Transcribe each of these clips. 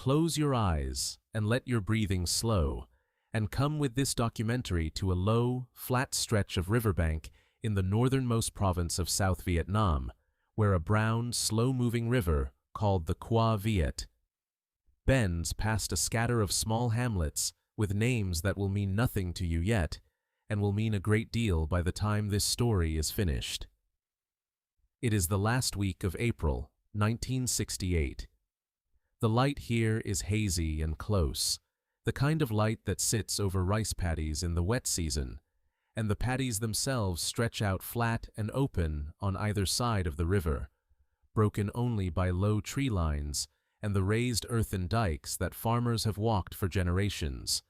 close your eyes and let your breathing slow, and come with this documentary to a low, flat stretch of riverbank in the northernmost province of South Vietnam, where a brown, slow-moving river, called the Qua Viet, bends past a scatter of small hamlets with names that will mean nothing to you yet, and will mean a great deal by the time this story is finished. It is the last week of April, 1968. The light here is hazy and close, the kind of light that sits over rice paddies in the wet season, and the paddies themselves stretch out flat and open on either side of the river, broken only by low tree lines and the raised earthen dikes that farmers have walked for generations.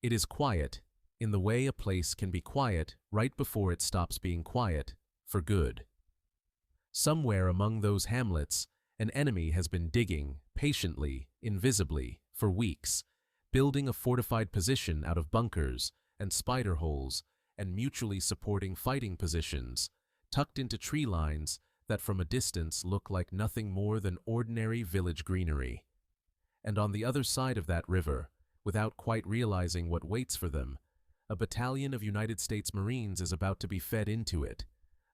It is quiet, in the way a place can be quiet right before it stops being quiet, for good. Somewhere among those hamlets, an enemy has been digging, patiently, invisibly, for weeks, building a fortified position out of bunkers and spider holes and mutually supporting fighting positions, tucked into tree lines that from a distance look like nothing more than ordinary village greenery. And on the other side of that river, without quite realizing what waits for them, a battalion of United States Marines is about to be fed into it,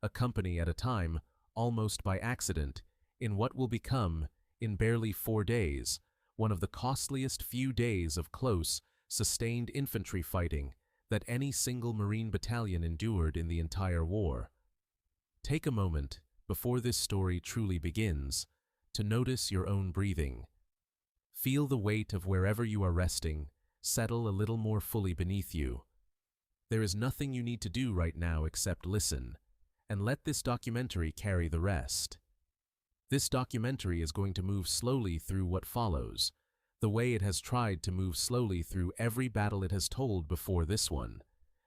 a company at a time, almost by accident, in what will become, in barely 4 days, one of the costliest few days of close, sustained infantry fighting that any single Marine battalion endured in the entire war. Take a moment, before this story truly begins, to notice your own breathing. Feel the weight of wherever you are resting settle a little more fully beneath you. There is nothing you need to do right now except listen, and let this documentary carry the rest. This documentary is going to move slowly through what follows, the way it has tried to move slowly through every battle it has told before this one,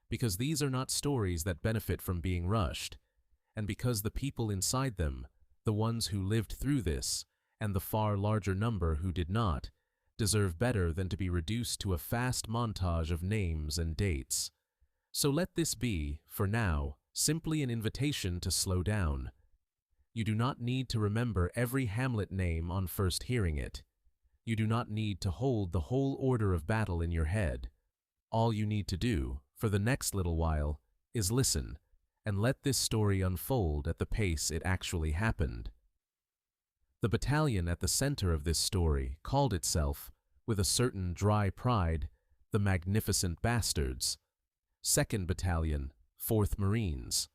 because these are not stories that benefit from being rushed, and because the people inside them, the ones who lived through this, and the far larger number who did not, deserve better than to be reduced to a fast montage of names and dates. So let this be, for now, simply an invitation to slow down. You do not need to remember every hamlet name on first hearing it. You do not need to hold the whole order of battle in your head. All you need to do, for the next little while, is listen, and let this story unfold at the pace it actually happened. The battalion at the center of this story called itself, with a certain dry pride, the Magnificent Bastards, 2nd Battalion, 4th Marines.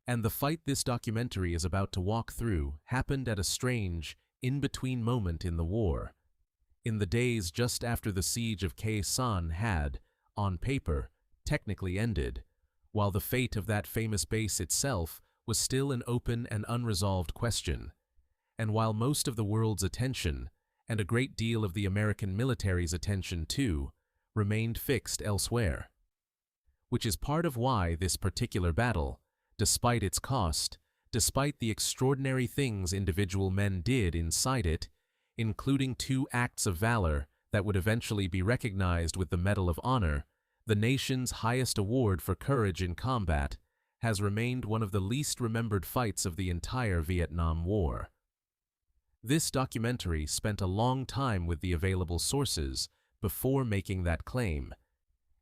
And the fight this documentary is about to walk through happened at a strange, in-between moment in the war. In the days just after the siege of Khe Sanh had, on paper, technically ended, while the fate of that famous base itself was still an open and unresolved question, and while most of the world's attention, and a great deal of the American military's attention too, remained fixed elsewhere. Which is part of why this particular battle, despite its cost, despite the extraordinary things individual men did inside it, including 2 acts of valor that would eventually be recognized with the Medal of Honor, the nation's highest award for courage in combat, has remained one of the least remembered fights of the entire Vietnam War. This documentary spent a long time with the available sources before making that claim,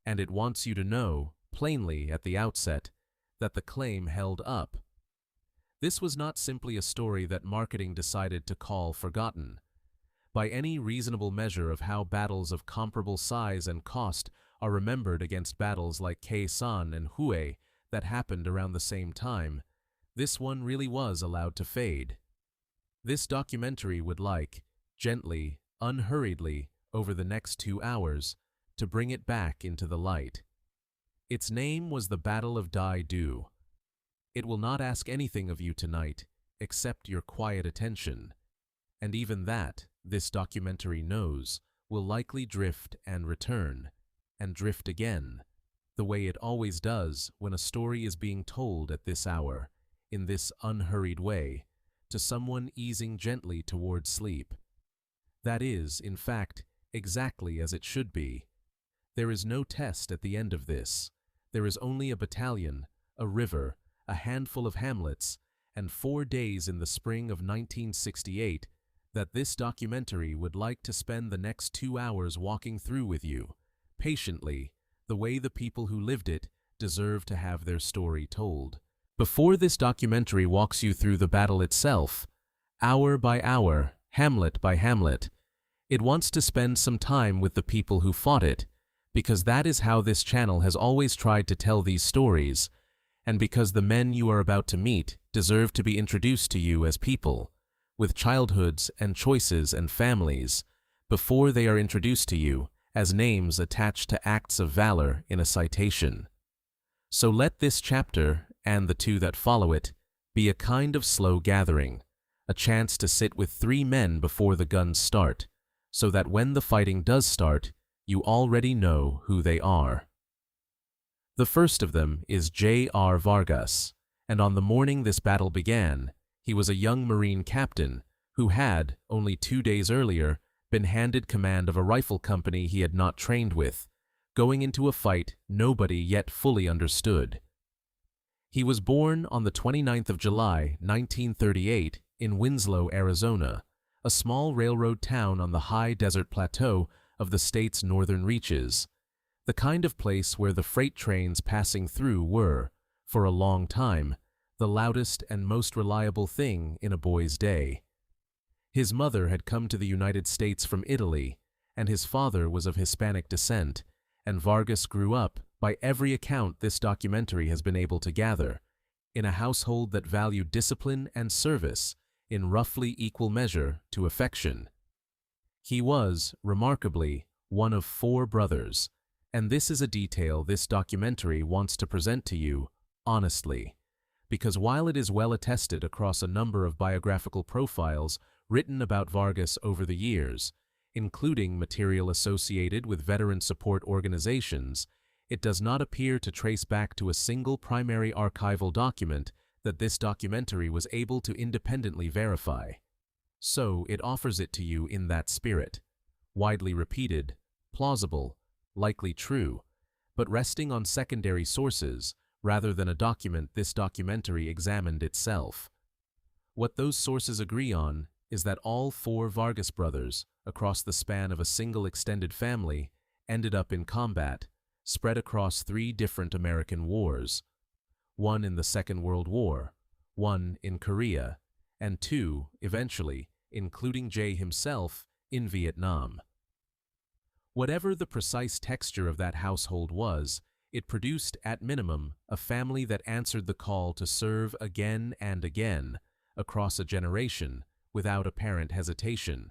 and it wants you to know, plainly at the outset, that the claim held up. This was not simply a story that marketing decided to call forgotten. By any reasonable measure of how battles of comparable size and cost are remembered against battles like Khe Sanh and Hue that happened around the same time, this one really was allowed to fade. This documentary would like, gently, unhurriedly, over the next 2 hours, to bring it back into the light. Its name was the Battle of Dai Do. It will not ask anything of you tonight, except your quiet attention. And even that, this documentary knows, will likely drift and return, and drift again, the way it always does when a story is being told at this hour, in this unhurried way, to someone easing gently toward sleep. That is, in fact, exactly as it should be. There is no test at the end of this. There is only a battalion, a river, a handful of hamlets, and 4 days in the spring of 1968 that this documentary would like to spend the next 2 hours walking through with you, patiently, the way the people who lived it deserve to have their story told. Before this documentary walks you through the battle itself, hour by hour, hamlet by hamlet, it wants to spend some time with the people who fought it, because that is how this channel has always tried to tell these stories, and because the men you are about to meet deserve to be introduced to you as people, with childhoods and choices and families, before they are introduced to you as names attached to acts of valor in a citation. So let this chapter, and the two that follow it, be a kind of slow gathering, a chance to sit with 3 men before the guns start, so that when the fighting does start, you already know who they are. The first of them is J.R. Vargas, and on the morning this battle began, he was a young Marine captain who had, only 2 days earlier, been handed command of a rifle company he had not trained with, going into a fight nobody yet fully understood. He was born on the 29th of July, 1938, in Winslow, Arizona, a small railroad town on the high desert plateau of the state's northern reaches, the kind of place where the freight trains passing through were, for a long time, the loudest and most reliable thing in a boy's day. His mother had come to the United States from Italy, and his father was of Hispanic descent, and Vargas grew up, by every account this documentary has been able to gather, in a household that valued discipline and service in roughly equal measure to affection. He was, remarkably, one of 4 brothers, and this is a detail this documentary wants to present to you, honestly, because while it is well attested across a number of biographical profiles written about Vargas over the years, including material associated with veteran support organizations, it does not appear to trace back to a single primary archival document that this documentary was able to independently verify. So it offers it to you in that spirit, widely repeated, plausible, likely true, but resting on secondary sources rather than a document this documentary examined itself. What those sources agree on is that all 4 Vargas brothers, across the span of a single extended family, ended up in combat, spread across 3 different American wars, 1 in the Second World War, 1 in Korea, and 2, eventually, including Jay himself, in Vietnam. Whatever the precise texture of that household was, it produced, at minimum, a family that answered the call to serve again and again, across a generation, without apparent hesitation.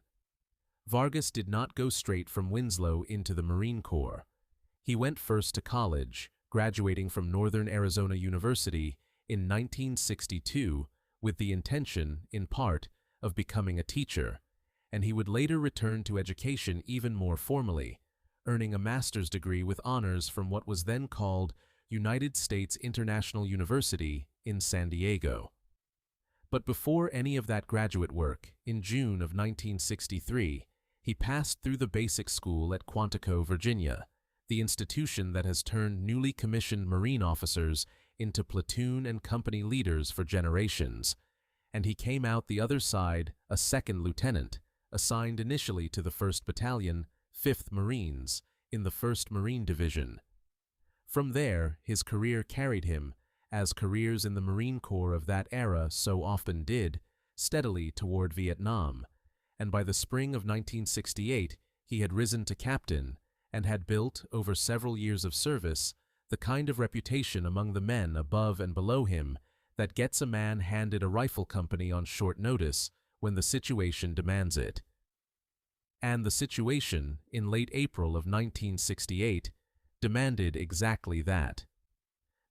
Vargas did not go straight from Winslow into the Marine Corps. He went first to college, graduating from Northern Arizona University in 1962 with the intention, in part, of becoming a teacher, and he would later return to education even more formally, earning a master's degree with honors from what was then called United States International University in San Diego. But before any of that graduate work, in June of 1963, he passed through the basic school at Quantico, Virginia, the institution that has turned newly commissioned Marine officers into platoon and company leaders for generations, and he came out the other side a 2nd lieutenant, assigned initially to the 1st Battalion, 5th Marines, in the 1st Marine Division. From there, his career carried him, as careers in the Marine Corps of that era so often did, steadily toward Vietnam, and by the spring of 1968 he had risen to captain and had built, over several years of service, the kind of reputation among the men above and below him that gets a man handed a rifle company on short notice when the situation demands it. And the situation, in late April of 1968, demanded exactly that.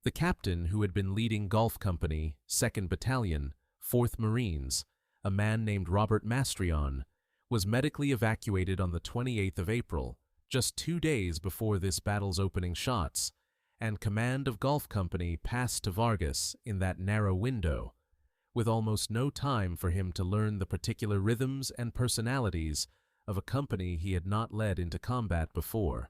The captain who had been leading Gulf Company, 2nd Battalion, 4th Marines, a man named Robert Mastrion, was medically evacuated on the 28th of April, just 2 days before this battle's opening shots, and command of Gulf Company passed to Vargas in that narrow window, with almost no time for him to learn the particular rhythms and personalities of a company he had not led into combat before.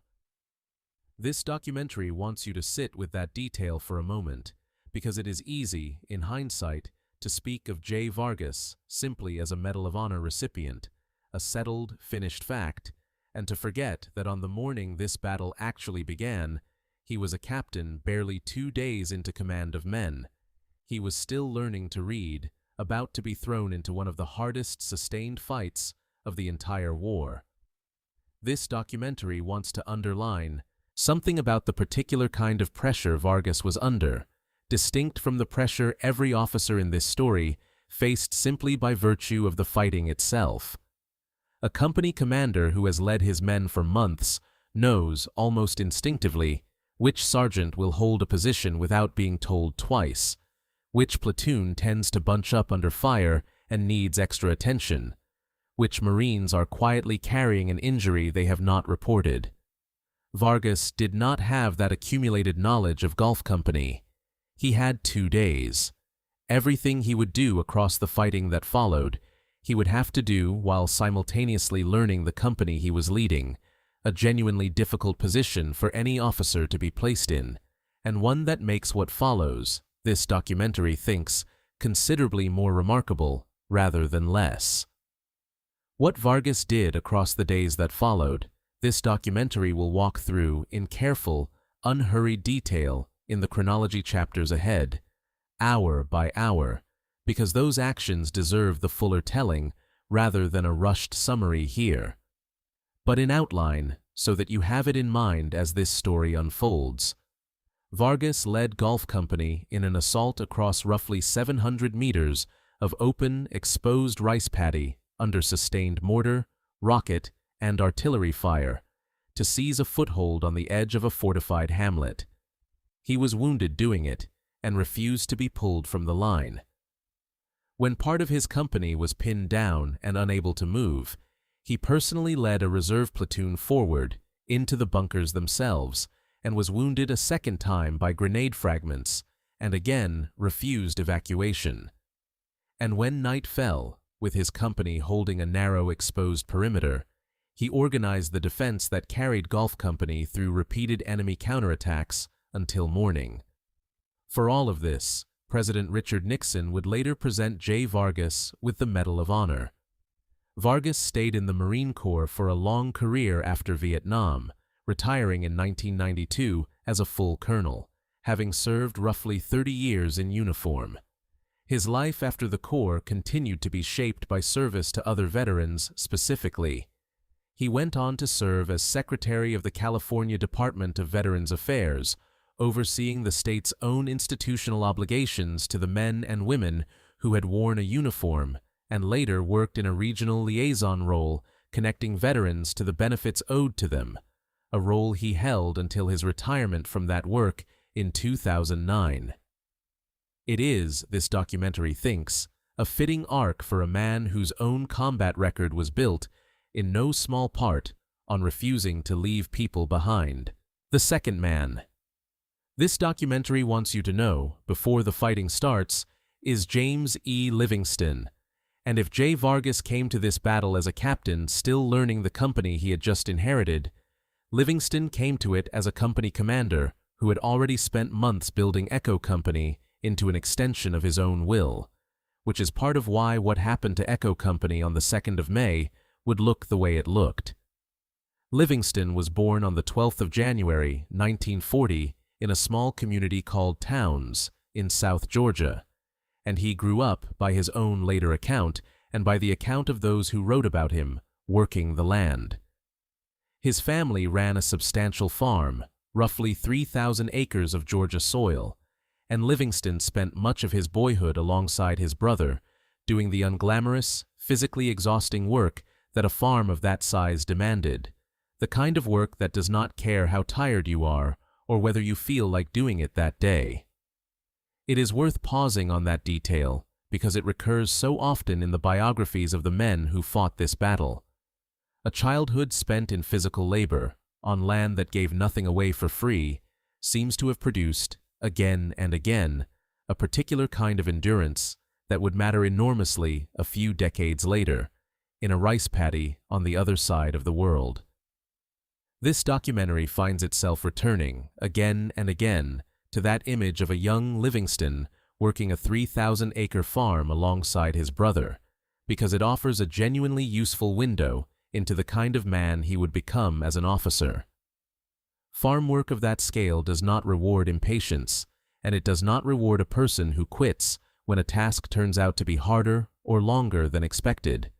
This documentary wants you to sit with that detail for a moment, because it is easy, in hindsight, to speak of J. Vargas simply as a Medal of Honor recipient, a settled, finished fact, and to forget that on the morning this battle actually began, he was a captain barely 2 days into command of men. He was still learning to read, about to be thrown into one of the hardest sustained fights of the entire war. This documentary wants to underline something about the particular kind of pressure Vargas was under, distinct from the pressure every officer in this story faced simply by virtue of the fighting itself. A company commander who has led his men for months knows, almost instinctively, which sergeant will hold a position without being told twice, which platoon tends to bunch up under fire and needs extra attention, which Marines are quietly carrying an injury they have not reported. Vargas did not have that accumulated knowledge of Gulf Company. He had 2 days. Everything he would do across the fighting that followed, he would have to do while simultaneously learning the company he was leading, a genuinely difficult position for any officer to be placed in, and one that makes what follows, this documentary thinks, considerably more remarkable rather than less. What Vargas did across the days that followed, this documentary will walk through in careful, unhurried detail in the chronology chapters ahead, hour by hour, because those actions deserve the fuller telling rather than a rushed summary here. But in outline, so that you have it in mind as this story unfolds. Vargas led Gulf Company in an assault across roughly 700 meters of open, exposed rice paddy under sustained mortar, rocket, and artillery fire to seize a foothold on the edge of a fortified hamlet. He was wounded doing it and refused to be pulled from the line. When part of his company was pinned down and unable to move, he personally led a reserve platoon forward into the bunkers themselves and was wounded a second time by grenade fragments and again refused evacuation. And when night fell, with his company holding a narrow exposed perimeter, he organized the defense that carried Gulf Company through repeated enemy counterattacks until morning. For all of this, President Richard Nixon would later present J. Vargas with the Medal of Honor. Vargas stayed in the Marine Corps for a long career after Vietnam, retiring in 1992 as a full colonel, having served roughly 30 years in uniform. His life after the Corps continued to be shaped by service to other veterans specifically. He went on to serve as Secretary of the California Department of Veterans Affairs, overseeing the state's own institutional obligations to the men and women who had worn a uniform, and later worked in a regional liaison role connecting veterans to the benefits owed to them, a role he held until his retirement from that work in 2009. It is, this documentary thinks, a fitting arc for a man whose own combat record was built, in no small part, on refusing to leave people behind. The second man. This documentary wants you to know, before the fighting starts, is James E. Livingston, and if J. Vargas came to this battle as a captain still learning the company he had just inherited, Livingston came to it as a company commander who had already spent months building Echo Company into an extension of his own will, which is part of why what happened to Echo Company on the 2nd of May would look the way it looked. Livingston was born on the 12th of January, 1940, in a small community called Towns in South Georgia, and he grew up, by his own later account and by the account of those who wrote about him, working the land. His family ran a substantial farm, roughly 3,000 acres of Georgia soil, and Livingston spent much of his boyhood alongside his brother, doing the unglamorous, physically exhausting work that a farm of that size demanded, the kind of work that does not care how tired you are or whether you feel like doing it that day. It is worth pausing on that detail because it recurs so often in the biographies of the men who fought this battle. A childhood spent in physical labor, on land that gave nothing away for free, seems to have produced, again and again, a particular kind of endurance that would matter enormously a few decades later, in a rice paddy on the other side of the world. This documentary finds itself returning, again and again, to that image of a young Livingston working a 3,000-acre farm alongside his brother, because it offers a genuinely useful window into the kind of man he would become as an officer. Farm work of that scale does not reward impatience, and it does not reward a person who quits when a task turns out to be harder or longer than expected.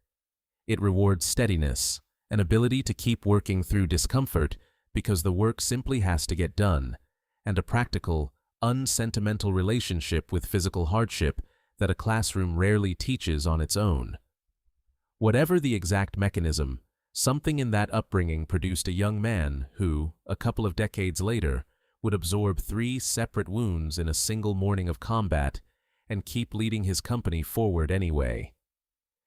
It rewards steadiness, an ability to keep working through discomfort because the work simply has to get done, and a practical, unsentimental relationship with physical hardship that a classroom rarely teaches on its own. Whatever the exact mechanism, something in that upbringing produced a young man who, a couple of decades later, would absorb 3 separate wounds in a single morning of combat and keep leading his company forward anyway.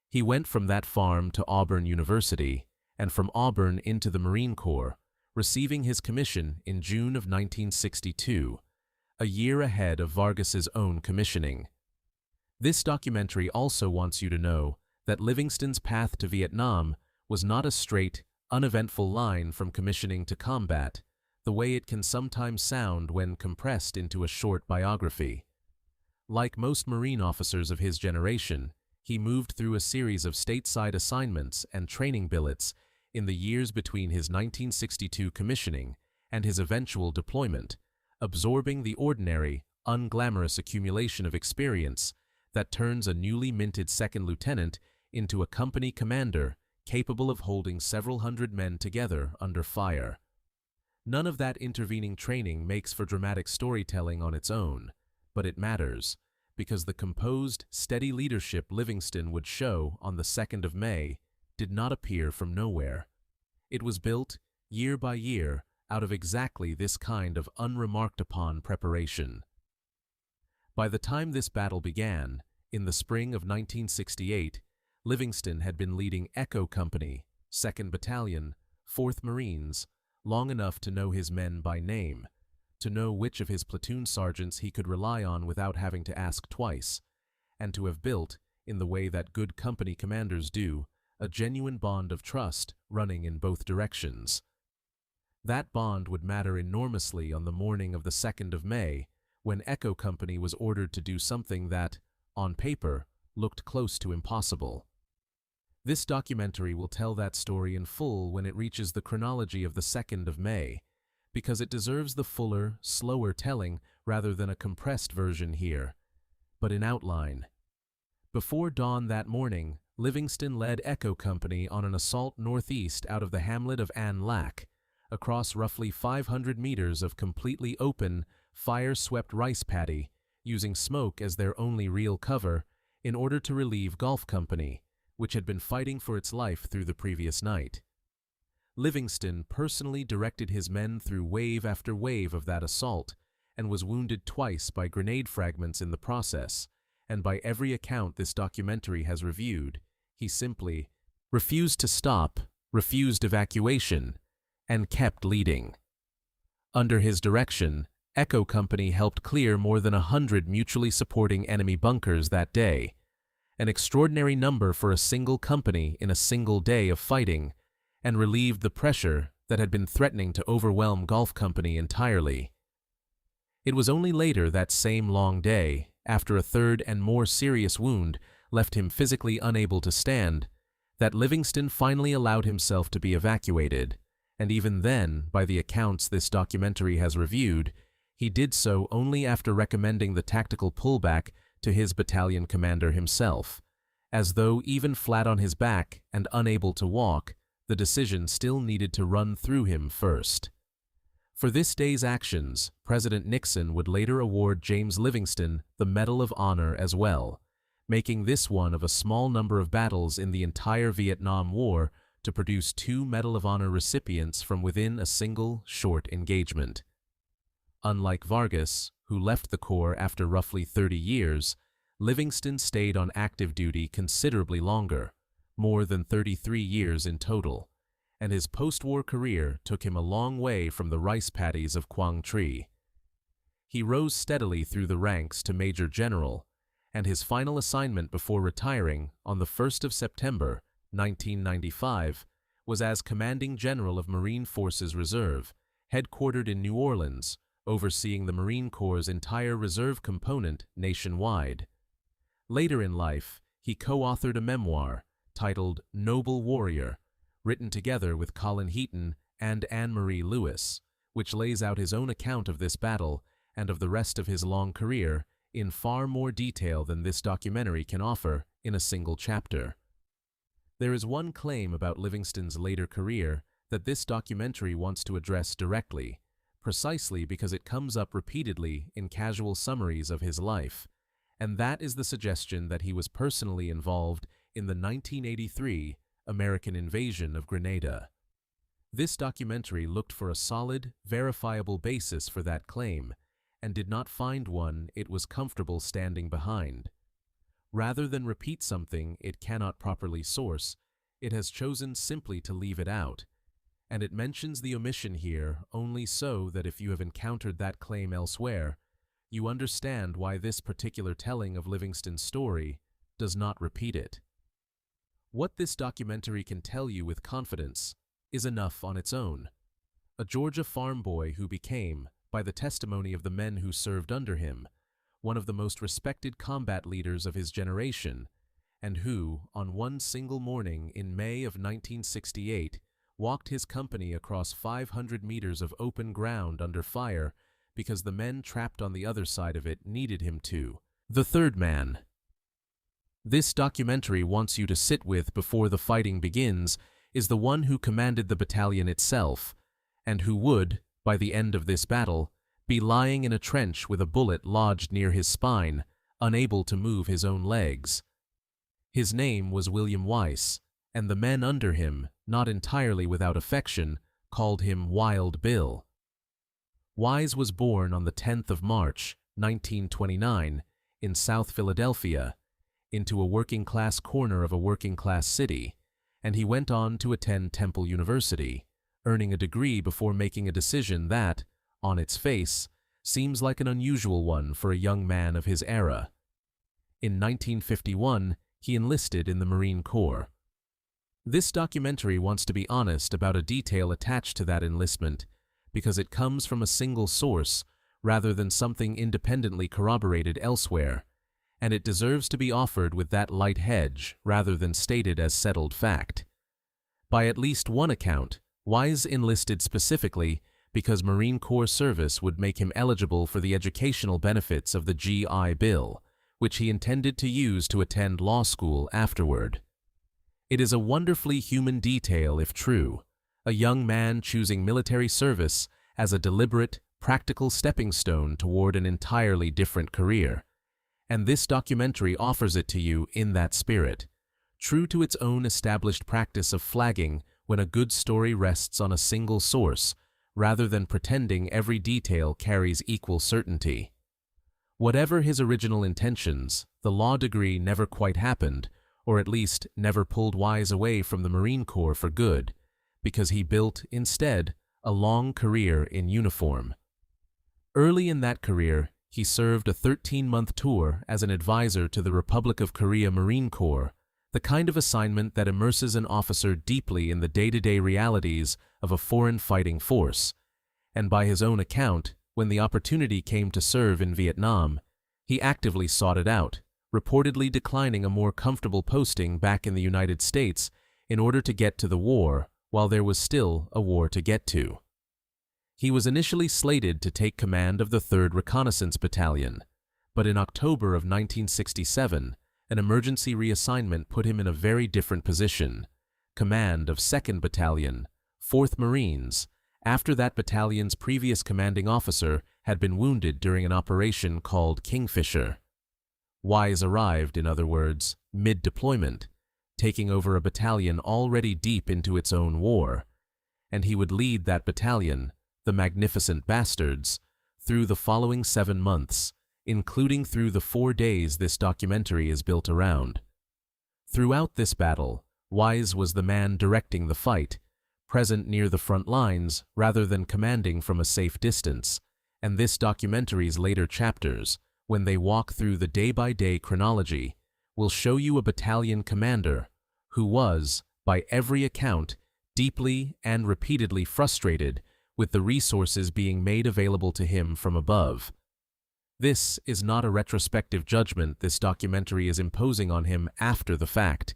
He went from that farm to Auburn University, and from Auburn into the Marine Corps, receiving his commission in June of 1962, a year ahead of Vargas's own commissioning. This documentary also wants you to know that Livingston's path to Vietnam was not a straight, uneventful line from commissioning to combat, the way it can sometimes sound when compressed into a short biography. Like most Marine officers of his generation, he moved through a series of stateside assignments and training billets in the years between his 1962 commissioning and his eventual deployment, absorbing the ordinary, unglamorous accumulation of experience that turns a newly minted second lieutenant into a company commander capable of holding several hundred men together under fire. None of that intervening training makes for dramatic storytelling on its own, but it matters, because the composed, steady leadership Livingston would show on the 2nd of May did not appear from nowhere. It was built, year by year, out of exactly this kind of unremarked-upon preparation. By the time this battle began, in the spring of 1968, Livingston had been leading Echo Company, 2nd Battalion, 4th Marines, long enough to know his men by name, to know which of his platoon sergeants he could rely on without having to ask twice, and to have built, in the way that good company commanders do, a genuine bond of trust running in both directions. That bond would matter enormously on the morning of the 2nd of May, when Echo Company was ordered to do something that, on paper, looked close to impossible. This documentary will tell that story in full when it reaches the chronology of the 2nd of May, because it deserves the fuller, slower telling rather than a compressed version here, but in outline. Before dawn that morning, Livingston led Echo Company on an assault northeast out of the hamlet of An Lac, across roughly 500 meters of completely open, fire-swept rice paddy, using smoke as their only real cover, in order to relieve Golf Company, which had been fighting for its life through the previous night. Livingston personally directed his men through wave after wave of that assault, and was wounded twice by grenade fragments in the process, and by every account this documentary has reviewed, he simply refused to stop, refused evacuation, and kept leading. Under his direction, Echo Company helped clear more than 100 mutually supporting enemy bunkers that day, an extraordinary number for a single company in a single day of fighting, and relieved the pressure that had been threatening to overwhelm Golf Company entirely. It was only later that same long day, after a third and more serious wound left him physically unable to stand, that Livingston finally allowed himself to be evacuated, and even then, by the accounts this documentary has reviewed, he did so only after recommending the tactical pullback to his battalion commander himself, as though even flat on his back and unable to walk, the decision still needed to run through him first. For this day's actions, President Nixon would later award James Livingston the Medal of Honor as well, making this one of a small number of battles in the entire Vietnam War to produce 2 Medal of Honor recipients from within a single, short engagement. Unlike Vargas, who left the Corps after roughly 30 years, Livingston stayed on active duty considerably longer, more than 33 years in total, and his post-war career took him a long way from the rice paddies of Quang Tri. He rose steadily through the ranks to Major General, and his final assignment before retiring on the 1st of September, 1995, was as Commanding General of Marine Forces Reserve, headquartered in New Orleans, overseeing the Marine Corps' entire reserve component nationwide. Later in life, he co-authored a memoir titled Noble Warrior, written together with Colin Heaton and Anne-Marie Lewis, which lays out his own account of this battle and of the rest of his long career in far more detail than this documentary can offer in a single chapter. There is one claim about Livingston's later career that this documentary wants to address directly, precisely because it comes up repeatedly in casual summaries of his life, and that is the suggestion that he was personally involved in the 1983 American invasion of Grenada. This documentary looked for a solid, verifiable basis for that claim, and did not find one it was comfortable standing behind. Rather than repeat something it cannot properly source, it has chosen simply to leave it out, and it mentions the omission here only so that if you have encountered that claim elsewhere, you understand why this particular telling of Livingston's story does not repeat it. What this documentary can tell you with confidence is enough on its own. A Georgia farm boy who became, by the testimony of the men who served under him, one of the most respected combat leaders of his generation, and who, on one single morning in May of 1968, walked his company across 500 meters of open ground under fire because the men trapped on the other side of it needed him to. The third man. This documentary wants you to sit with before the fighting begins is the one who commanded the battalion itself, and who would, by the end of this battle, be lying in a trench with a bullet lodged near his spine, unable to move his own legs. His name was William Weiss, and the men under him, not entirely without affection, called him Wild Bill. Wise was born on the 10th of March, 1929, in South Philadelphia, into a working-class corner of a working-class city, and he went on to attend Temple University, earning a degree before making a decision that, on its face, seems like an unusual one for a young man of his era. In 1951, he enlisted in the Marine Corps. This documentary wants to be honest about a detail attached to that enlistment because it comes from a single source rather than something independently corroborated elsewhere, and it deserves to be offered with that light hedge rather than stated as settled fact. By at least one account, Wise enlisted specifically because Marine Corps service would make him eligible for the educational benefits of the GI Bill, which he intended to use to attend law school afterward. It is a wonderfully human detail if true, a young man choosing military service as a deliberate, practical stepping stone toward an entirely different career. And this documentary offers it to you in that spirit, true to its own established practice of flagging when a good story rests on a single source, rather than pretending every detail carries equal certainty. Whatever his original intentions, the law degree never quite happened, or at least never pulled Wise away from the Marine Corps for good, because he built, instead, a long career in uniform. Early in that career, he served a 13-month tour as an advisor to the Republic of Korea Marine Corps, the kind of assignment that immerses an officer deeply in the day-to-day realities of a foreign fighting force, and by his own account, when the opportunity came to serve in Vietnam, he actively sought it out, reportedly declining a more comfortable posting back in the United States in order to get to the war while there was still a war to get to. He was initially slated to take command of the 3rd Reconnaissance Battalion, but in October of 1967, an emergency reassignment put him in a very different position, command of 2nd Battalion, 4th Marines, after that battalion's previous commanding officer had been wounded during an operation called Kingfisher. Wise arrived, in other words, mid-deployment, taking over a battalion already deep into its own war, and he would lead that battalion, the Magnificent Bastards, through the following 7 months, including through the 4 days this documentary is built around. Throughout this battle, Wise was the man directing the fight, present near the front lines rather than commanding from a safe distance, and this documentary's later chapters, when they walk through the day-by-day chronology, will show you a battalion commander who was, by every account, deeply and repeatedly frustrated with the resources being made available to him from above. This is not a retrospective judgment this documentary is imposing on him after the fact.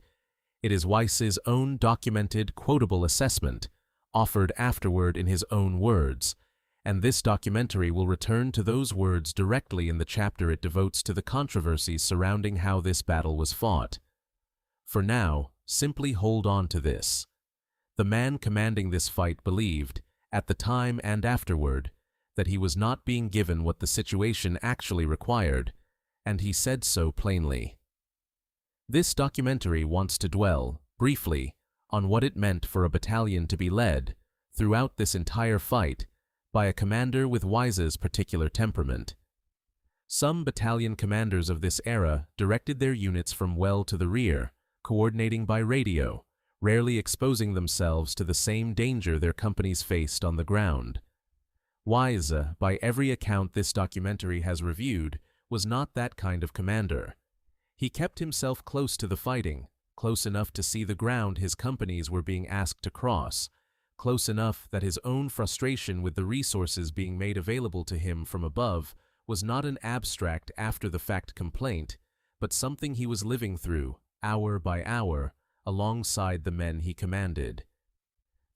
It is Weiss's own documented, quotable assessment, offered afterward in his own words, and this documentary will return to those words directly in the chapter it devotes to the controversies surrounding how this battle was fought. For now, simply hold on to this. The man commanding this fight believed, at the time and afterward, that he was not being given what the situation actually required, and he said so plainly. This documentary wants to dwell, briefly, on what it meant for a battalion to be led, throughout this entire fight, by a commander with Weiss's particular temperament. Some battalion commanders of this era directed their units from well to the rear, coordinating by radio, rarely exposing themselves to the same danger their companies faced on the ground. Weiss, by every account this documentary has reviewed, was not that kind of commander. He kept himself close to the fighting, close enough to see the ground his companies were being asked to cross, close enough that his own frustration with the resources being made available to him from above was not an abstract after-the-fact complaint, but something he was living through, hour by hour, alongside the men he commanded.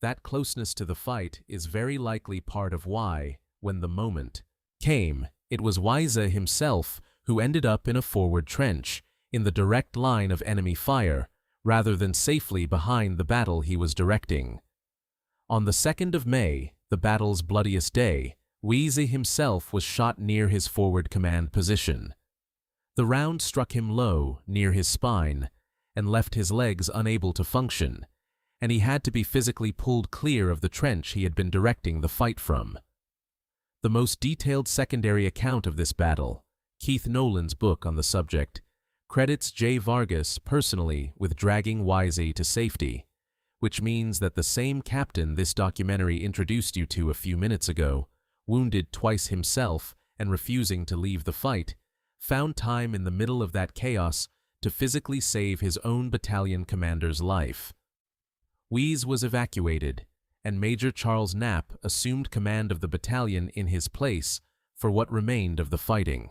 That closeness to the fight is very likely part of why, when the moment came, it was Weiss himself who ended up in a forward trench, in the direct line of enemy fire, rather than safely behind the battle he was directing. On the 2nd of May, the battle's bloodiest day, Weiss himself was shot near his forward command position. The round struck him low, near his spine, and left his legs unable to function, and he had to be physically pulled clear of the trench he had been directing the fight from. The most detailed secondary account of this battle, Keith Nolan's book on the subject, credits J. Vargas personally with dragging Weiss to safety, which means that the same captain this documentary introduced you to a few minutes ago, wounded twice himself and refusing to leave the fight, found time in the middle of that chaos to physically save his own battalion commander's life. Weiss was evacuated, and Major Charles Knapp assumed command of the battalion in his place for what remained of the fighting.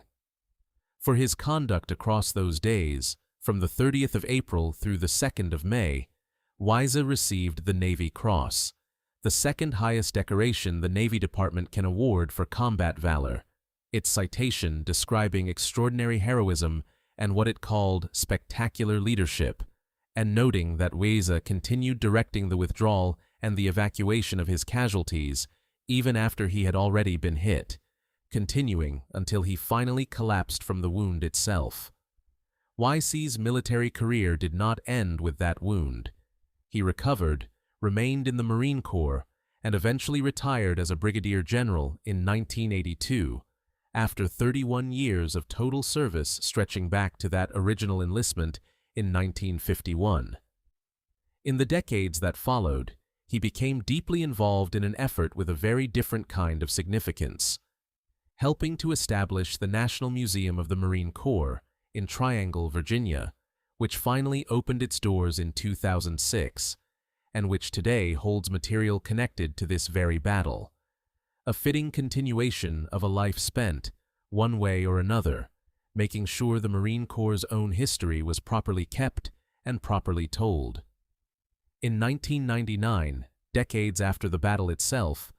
For his conduct across those days, from the 30th of April through the 2nd of May, Weiss received the Navy Cross, the second highest decoration the Navy Department can award for combat valor, its citation describing extraordinary heroism and what it called spectacular leadership, and noting that Weiss continued directing the withdrawal and the evacuation of his casualties even after he had already been hit, continuing until he finally collapsed from the wound itself. Weiss's military career did not end with that wound. He recovered, remained in the Marine Corps, and eventually retired as a brigadier general in 1982, after 31 years of total service stretching back to that original enlistment in 1951. In the decades that followed, he became deeply involved in an effort with a very different kind of significance, helping to establish the National Museum of the Marine Corps in Triangle, Virginia, which finally opened its doors in 2006, and which today holds material connected to this very battle. A fitting continuation of a life spent, one way or another, making sure the Marine Corps' own history was properly kept and properly told. In 1999, decades after the battle itself,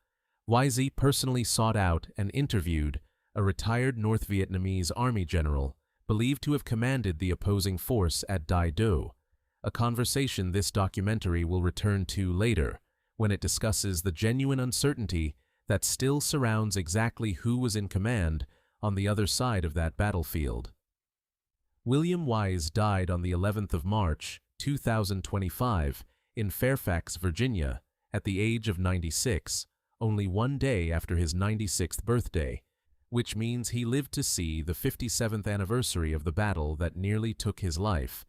Weiss personally sought out and interviewed a retired North Vietnamese army general believed to have commanded the opposing force at Dai Do, a conversation this documentary will return to later, when it discusses the genuine uncertainty that still surrounds exactly who was in command on the other side of that battlefield. William Weiss died on the 11th of March, 2025, in Fairfax, Virginia, at the age of 96, only one day after his 96th birthday, which means he lived to see the 57th anniversary of the battle that nearly took his life,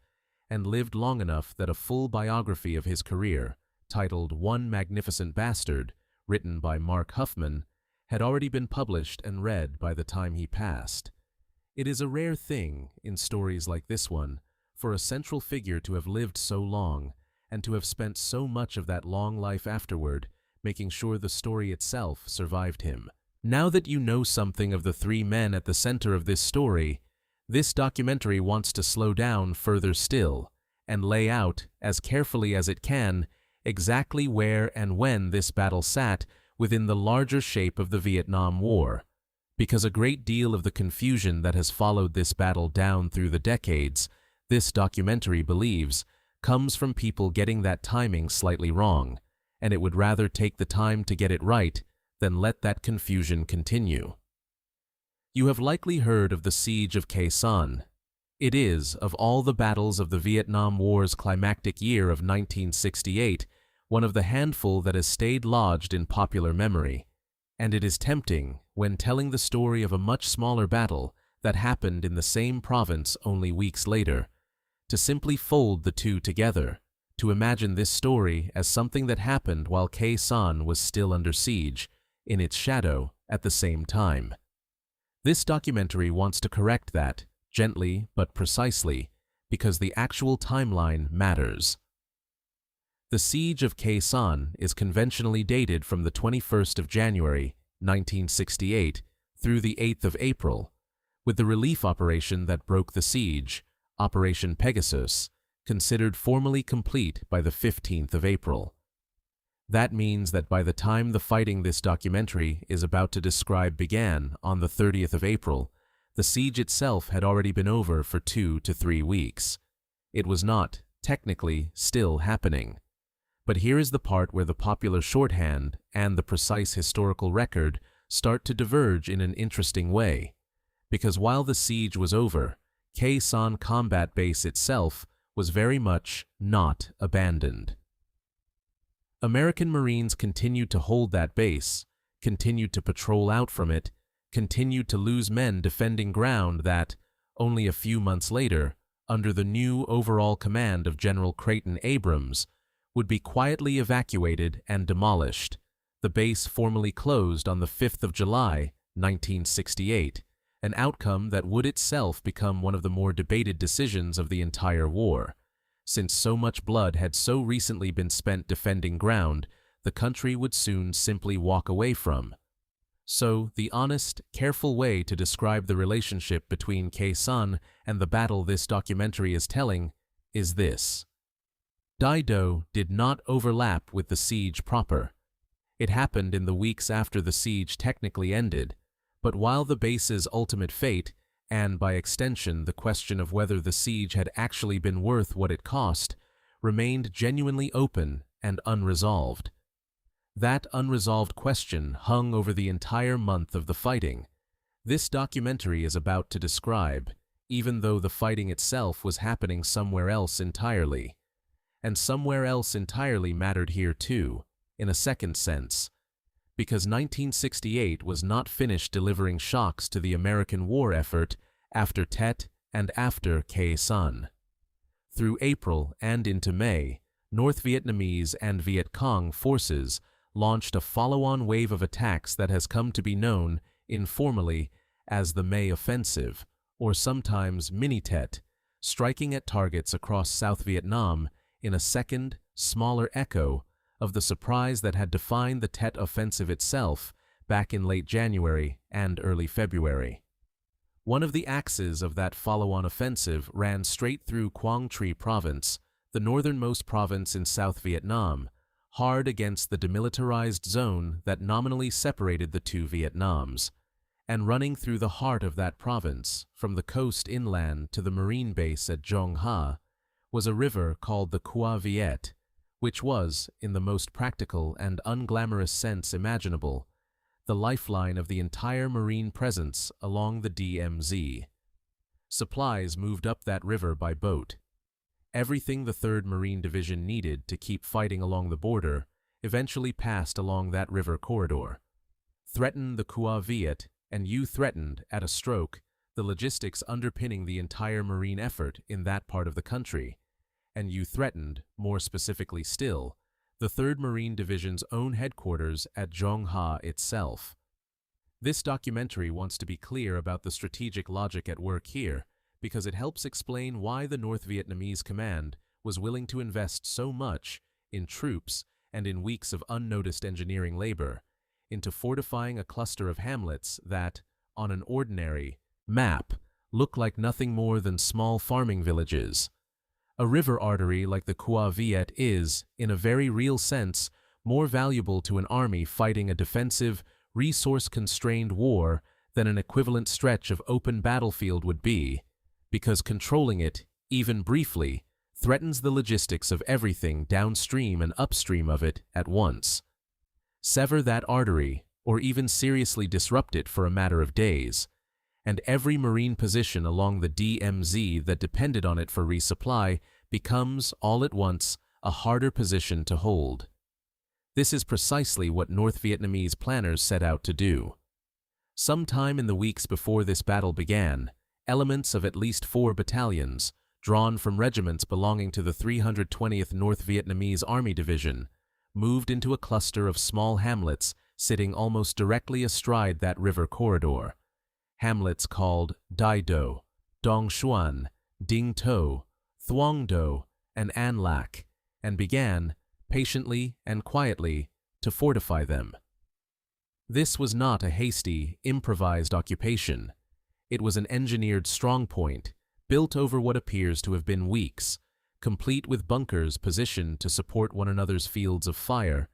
and lived long enough that a full biography of his career, titled One Magnificent Bastard, written by Mark Huffman, had already been published and read by the time he passed. It is a rare thing, in stories like this one, for a central figure to have lived so long, and to have spent so much of that long life afterward making sure the story itself survived him. Now that you know something of the three men at the center of this story, this documentary wants to slow down further still and lay out, as carefully as it can, exactly where and when this battle sat within the larger shape of the Vietnam War. Because a great deal of the confusion that has followed this battle down through the decades, this documentary believes, comes from people getting that timing slightly wrong, and it would rather take the time to get it right than let that confusion continue. You have likely heard of the Siege of Khe Sanh. It is, of all the battles of the Vietnam War's climactic year of 1968, one of the handful that has stayed lodged in popular memory, and it is tempting, when telling the story of a much smaller battle that happened in the same province only weeks later, to simply fold the two together, to imagine this story as something that happened while Khe Sanh was still under siege, in its shadow, at the same time. This documentary wants to correct that, gently but precisely, because the actual timeline matters. The Siege of Khe Sanh is conventionally dated from the 21st of January, 1968, through the 8th of April, with the relief operation that broke the siege, Operation Pegasus, considered formally complete by the 15th of April. That means that by the time the fighting this documentary is about to describe began on the 30th of April, the siege itself had already been over for 2 to 3 weeks. It was not, technically, still happening. But here is the part where the popular shorthand and the precise historical record start to diverge in an interesting way, because while the siege was over, Khe Sanh combat base itself was very much not abandoned. American Marines continued to hold that base, continued to patrol out from it, continued to lose men defending ground that, only a few months later, under the new overall command of General Creighton Abrams, would be quietly evacuated and demolished, the base formally closed on the 5th of July, 1968, an outcome that would itself become one of the more debated decisions of the entire war. Since so much blood had so recently been spent defending ground, the country would soon simply walk away from. So, the honest, careful way to describe the relationship between Khe Sanh and the battle this documentary is telling is this. Dai Do did not overlap with the siege proper. It happened in the weeks after the siege technically ended, but while the base's ultimate fate, and by extension the question of whether the siege had actually been worth what it cost, remained genuinely open and unresolved. That unresolved question hung over the entire month of the fighting. This documentary is about to describe, even though the fighting itself was happening somewhere else entirely. And somewhere else entirely mattered here too, in a second sense, because 1968 was not finished delivering shocks to the American war effort after Tet and after Khe Sanh. Through April and into May, North Vietnamese and Viet Cong forces launched a follow-on wave of attacks that has come to be known, informally, as the May Offensive, or sometimes Mini-Tet, striking at targets across South Vietnam in a second, smaller echo of the surprise that had defined the Tet Offensive itself back in late January and early February. One of the axes of that follow-on offensive ran straight through Quang Tri Province, the northernmost province in South Vietnam, hard against the demilitarized zone that nominally separated the two Vietnams, and running through the heart of that province, from the coast inland to the Marine base at Đông Hà, was a river called the Qua Viet, which was, in the most practical and unglamorous sense imaginable, the lifeline of the entire Marine presence along the DMZ. Supplies moved up that river by boat. Everything the 3rd Marine Division needed to keep fighting along the border eventually passed along that river corridor. Threaten the Qua Viet, and you threatened, at a stroke, the logistics underpinning the entire Marine effort in that part of the country, and you threatened, more specifically still, the 3rd Marine Division's own headquarters at Đông Hà itself. This documentary wants to be clear about the strategic logic at work here, because it helps explain why the North Vietnamese command was willing to invest so much in troops and in weeks of unnoticed engineering labor, into fortifying a cluster of hamlets that, on an ordinary map, look like nothing more than small farming villages. A river artery like the Khe Viet is, in a very real sense, more valuable to an army fighting a defensive, resource-constrained war than an equivalent stretch of open battlefield would be, because controlling it, even briefly, threatens the logistics of everything downstream and upstream of it at once. Sever that artery, or even seriously disrupt it for a matter of days, and every Marine position along the DMZ that depended on it for resupply becomes, all at once, a harder position to hold. This is precisely what North Vietnamese planners set out to do. Sometime in the weeks before this battle began, elements of at least 4 battalions, drawn from regiments belonging to the 320th North Vietnamese Army Division, moved into a cluster of small hamlets sitting almost directly astride that river corridor. Hamlets called Dai Do, Dong Xuan, Ding To, Thuong Do, and An Lac, and began, patiently and quietly, to fortify them. This was not a hasty, improvised occupation. It was an engineered strongpoint, built over what appears to have been weeks, complete with bunkers positioned to support one another's fields of fire,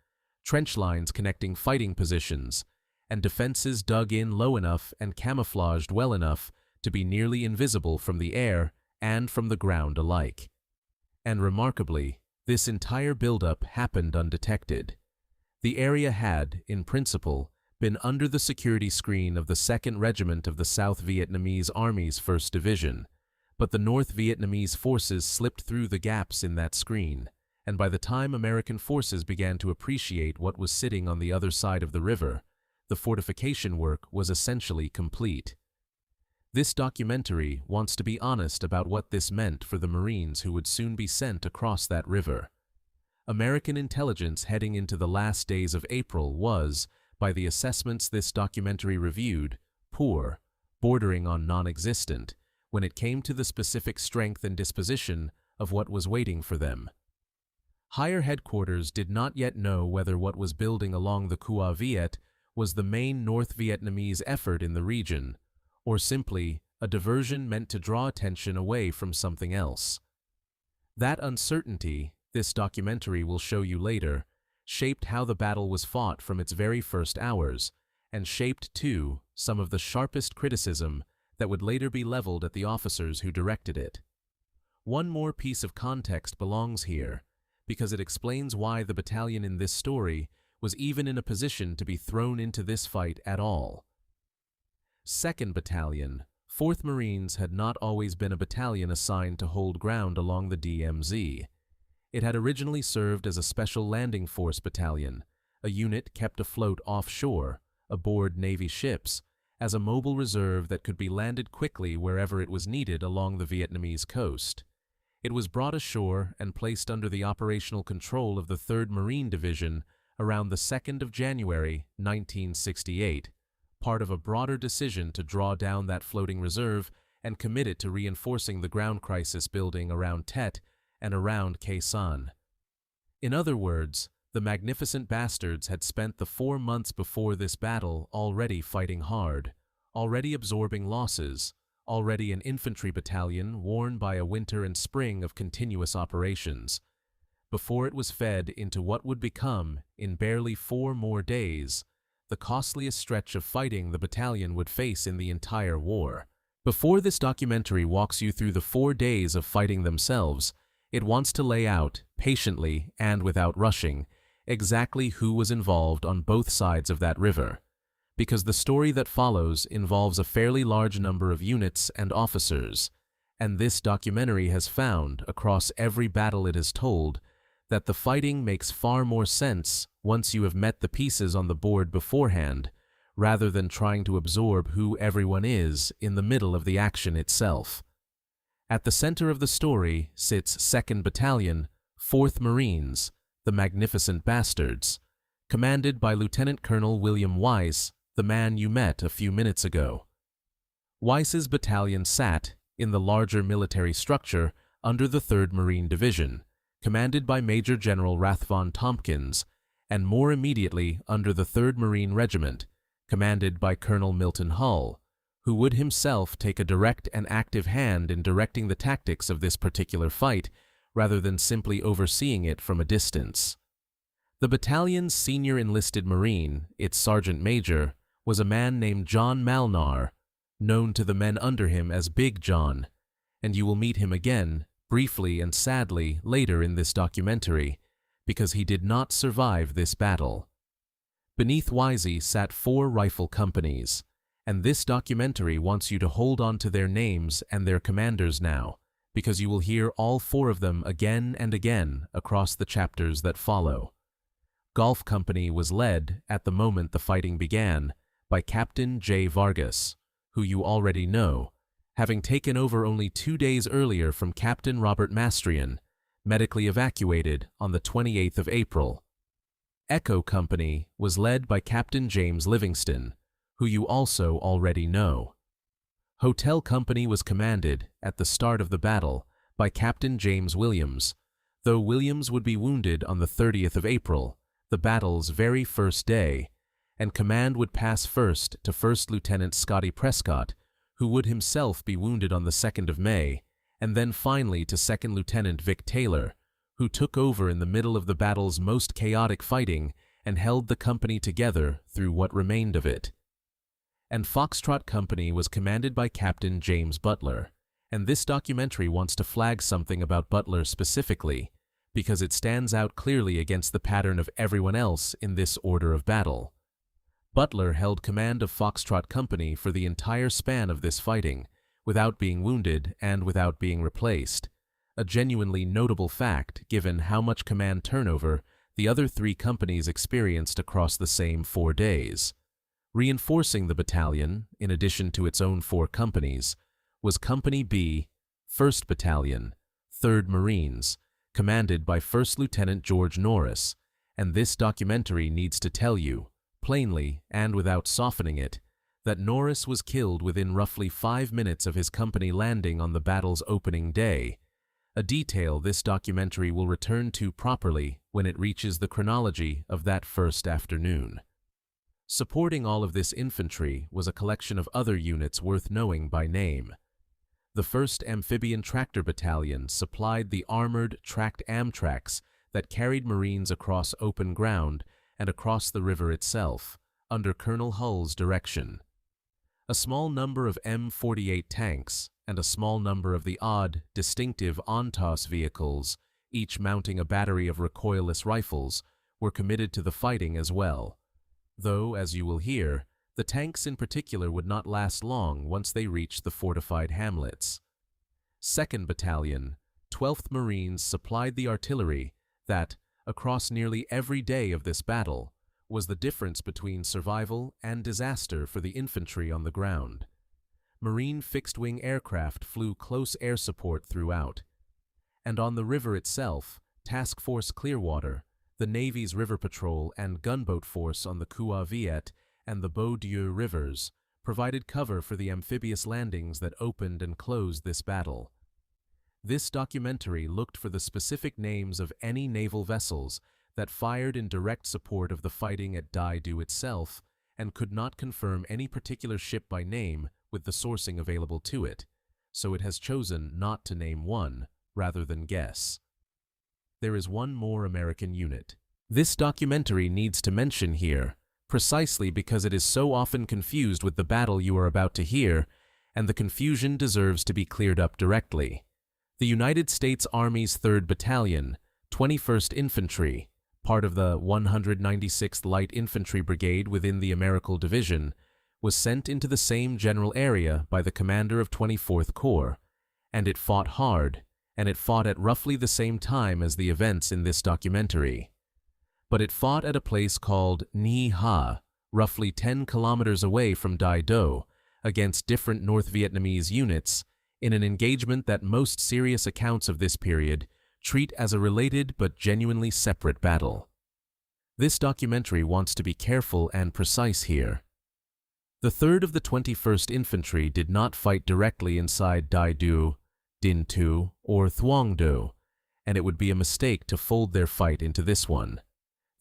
trench lines connecting fighting positions, and defenses dug in low enough and camouflaged well enough to be nearly invisible from the air and from the ground alike. And remarkably, this entire buildup happened undetected. The area had, in principle, been under the security screen of the 2nd Regiment of the South Vietnamese Army's 1st Division, but the North Vietnamese forces slipped through the gaps in that screen, and by the time American forces began to appreciate what was sitting on the other side of the river, the fortification work was essentially complete. This documentary wants to be honest about what this meant for the Marines who would soon be sent across that river. American intelligence heading into the last days of April was, by the assessments this documentary reviewed, poor, bordering on non-existent, when it came to the specific strength and disposition of what was waiting for them. Higher headquarters did not yet know whether what was building along the Khe Viet was the main North Vietnamese effort in the region, or simply a diversion meant to draw attention away from something else. That uncertainty, this documentary will show you later, shaped how the battle was fought from its very first hours, and shaped, too, some of the sharpest criticism that would later be leveled at the officers who directed it. One more piece of context belongs here, because it explains why the battalion in this story was even in a position to be thrown into this fight at all. 2nd Battalion, 4th Marines had not always been a battalion assigned to hold ground along the DMZ. It had originally served as a Special Landing Force Battalion, a unit kept afloat offshore, aboard Navy ships, as a mobile reserve that could be landed quickly wherever it was needed along the Vietnamese coast. It was brought ashore and placed under the operational control of the 3rd Marine Division around the 2nd of January, 1968, part of a broader decision to draw down that floating reserve and commit it to reinforcing the ground crisis building around Tet and around Khe Sanh. In other words, the magnificent bastards had spent the 4 months before this battle already fighting hard, already absorbing losses, already an infantry battalion worn by a winter and spring of continuous operations, before it was fed into what would become, in barely 4 more days, the costliest stretch of fighting the battalion would face in the entire war. Before this documentary walks you through the 4 days of fighting themselves, it wants to lay out, patiently and without rushing, exactly who was involved on both sides of that river, because the story that follows involves a fairly large number of units and officers, and this documentary has found, across every battle it has told, that the fighting makes far more sense once you have met the pieces on the board beforehand, rather than trying to absorb who everyone is in the middle of the action itself. At the center of the story sits 2nd Battalion, 4th Marines, the magnificent bastards, commanded by Lieutenant Colonel William Weiss, the man you met a few minutes ago. Weiss's battalion sat, in the larger military structure, under the 3rd Marine Division, commanded by Major General Rathvon Tompkins, and more immediately under the 3rd Marine Regiment, commanded by Colonel Milton Hull, who would himself take a direct and active hand in directing the tactics of this particular fight, rather than simply overseeing it from a distance. The battalion's senior enlisted Marine, its sergeant major, was a man named John Malnar, known to the men under him as Big John, and you will meet him again, briefly and sadly, later in this documentary, because he did not survive this battle. Beneath Wisey sat 4 rifle companies, and this documentary wants you to hold on to their names and their commanders now, because you will hear all 4 of them again and again across the chapters that follow. Golf Company was led, at the moment the fighting began, by Captain J. Vargas, who you already know, having taken over only 2 days earlier from Captain Robert Mastrian, medically evacuated on the 28th of April. Echo Company was led by Captain James Livingston, who you also already know. Hotel Company was commanded, at the start of the battle, by Captain James Williams, though Williams would be wounded on the 30th of April, the battle's very first day, and command would pass first to 1st Lieutenant Scotty Prescott, who would himself be wounded on the 2nd of May, and then finally to 2nd Lieutenant Vic Taylor, who took over in the middle of the battle's most chaotic fighting and held the company together through what remained of it. And Foxtrot Company was commanded by Captain James Butler, and this documentary wants to flag something about Butler specifically, because it stands out clearly against the pattern of everyone else in this order of battle. Butler held command of Foxtrot Company for the entire span of this fighting, without being wounded and without being replaced, a genuinely notable fact given how much command turnover the other 3 companies experienced across the same 4 days. Reinforcing the battalion, in addition to its own 4 companies, was Company B, 1st Battalion, 3rd Marines, commanded by 1st Lieutenant George Norris, and this documentary needs to tell you, plainly and without softening it, that Norris was killed within roughly 5 minutes of his company landing on the battle's opening day, a detail this documentary will return to properly when it reaches the chronology of that first afternoon. Supporting all of this infantry was a collection of other units worth knowing by name. The 1st Amphibian Tractor Battalion supplied the armored tracked Amtraks that carried Marines across open ground and across the river itself, under Colonel Hull's direction. A small number of M48 tanks and a small number of the odd, distinctive ONTOS vehicles, each mounting a battery of recoilless rifles, were committed to the fighting as well. Though, as you will hear, the tanks in particular would not last long once they reached the fortified hamlets. 2nd Battalion, 12th Marines supplied the artillery that, across nearly every day of this battle, was the difference between survival and disaster for the infantry on the ground. Marine fixed-wing aircraft flew close air support throughout. And on the river itself, Task Force Clearwater, the Navy's river patrol and gunboat force on the Cua Viet and the Beau Dieu rivers, provided cover for the amphibious landings that opened and closed this battle. This documentary looked for the specific names of any naval vessels that fired in direct support of the fighting at Dai Do itself and could not confirm any particular ship by name with the sourcing available to it, so it has chosen not to name one rather than guess. There is one more American unit. This documentary needs to mention here, precisely because it is so often confused with the battle you are about to hear, and the confusion deserves to be cleared up directly. The United States Army's 3rd Battalion, 21st Infantry, part of the 196th Light Infantry Brigade within the Americal Division, was sent into the same general area by the commander of 24th Corps, and it fought hard, and it fought at roughly the same time as the events in this documentary. But it fought at a place called Nhi Ha, roughly 10 kilometers away from Dai Do, against different North Vietnamese units, in an engagement that most serious accounts of this period treat as a related but genuinely separate battle. This documentary wants to be careful and precise here. The 3rd of the 21st Infantry did not fight directly inside Dai Do, Din Tu, or Thuong Do, and it would be a mistake to fold their fight into this one.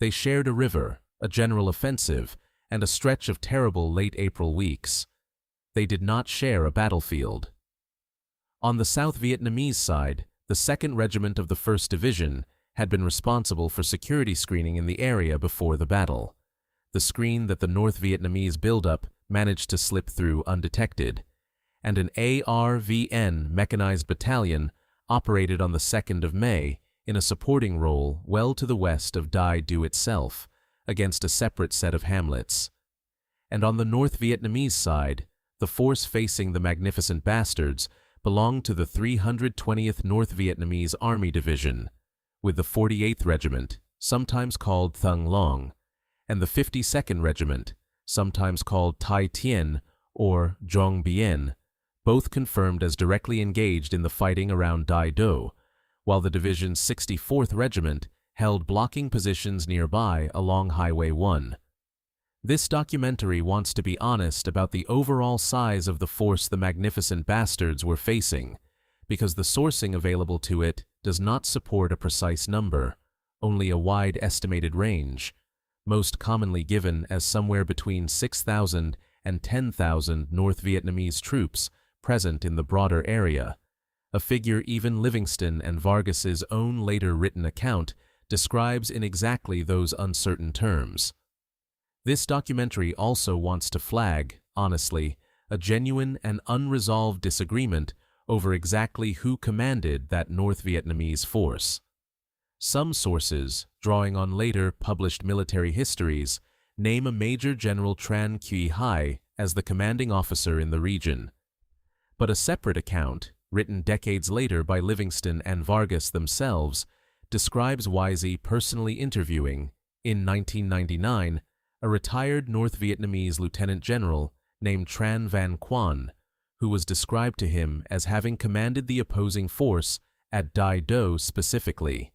They shared a river, a general offensive, and a stretch of terrible late April weeks. They did not share a battlefield. On the South Vietnamese side, the 2nd Regiment of the 1st Division had been responsible for security screening in the area before the battle. The screen that the North Vietnamese buildup managed to slip through undetected, and an ARVN mechanized battalion operated on the 2nd of May in a supporting role well to the west of Dai Do itself, against a separate set of hamlets. And on the North Vietnamese side, the force facing the magnificent bastards belonged to the 320th North Vietnamese Army Division, with the 48th Regiment, sometimes called Thung Long, and the 52nd Regiment, sometimes called Tai Tien or Dong Bien, both confirmed as directly engaged in the fighting around Dai Do, while the division's 64th Regiment held blocking positions nearby along Highway 1. This documentary wants to be honest about the overall size of the force the magnificent bastards were facing, because the sourcing available to it does not support a precise number, only a wide estimated range, most commonly given as somewhere between 6,000 and 10,000 North Vietnamese troops present in the broader area, a figure even Livingston and Vargas's own later written account describes in exactly those uncertain terms. This documentary also wants to flag, honestly, a genuine and unresolved disagreement over exactly who commanded that North Vietnamese force. Some sources, drawing on later published military histories, name a Major General Tran Khe Hai as the commanding officer in the region. But a separate account, written decades later by Livingston and Vargas themselves, describes Wisey personally interviewing, in 1999, a retired North Vietnamese lieutenant general named Tran Van Quan, who was described to him as having commanded the opposing force at Dai Do specifically.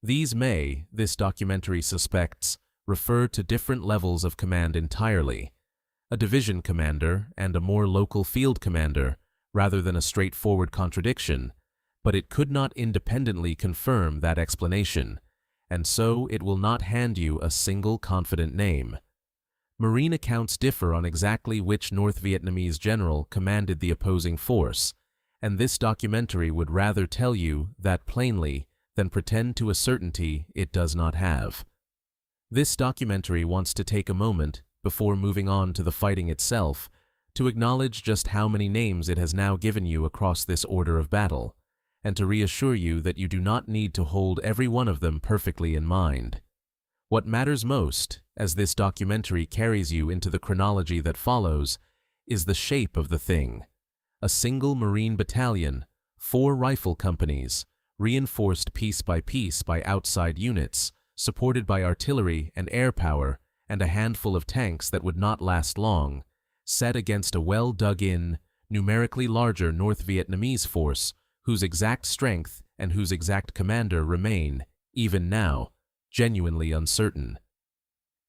These may, this documentary suspects, refer to different levels of command entirely, a division commander and a more local field commander, rather than a straightforward contradiction, but it could not independently confirm that explanation, and so it will not hand you a single confident name. Marine accounts differ on exactly which North Vietnamese general commanded the opposing force, and this documentary would rather tell you that plainly than pretend to a certainty it does not have. This documentary wants to take a moment, before moving on to the fighting itself, to acknowledge just how many names it has now given you across this order of battle, and to reassure you that you do not need to hold every one of them perfectly in mind. What matters most, as this documentary carries you into the chronology that follows, is the shape of the thing. A single Marine battalion, 4 rifle companies, reinforced piece by outside units, supported by artillery and air power, and a handful of tanks that would not last long, set against a well-dug-in, numerically larger North Vietnamese force whose exact strength and whose exact commander remain, even now, genuinely uncertain.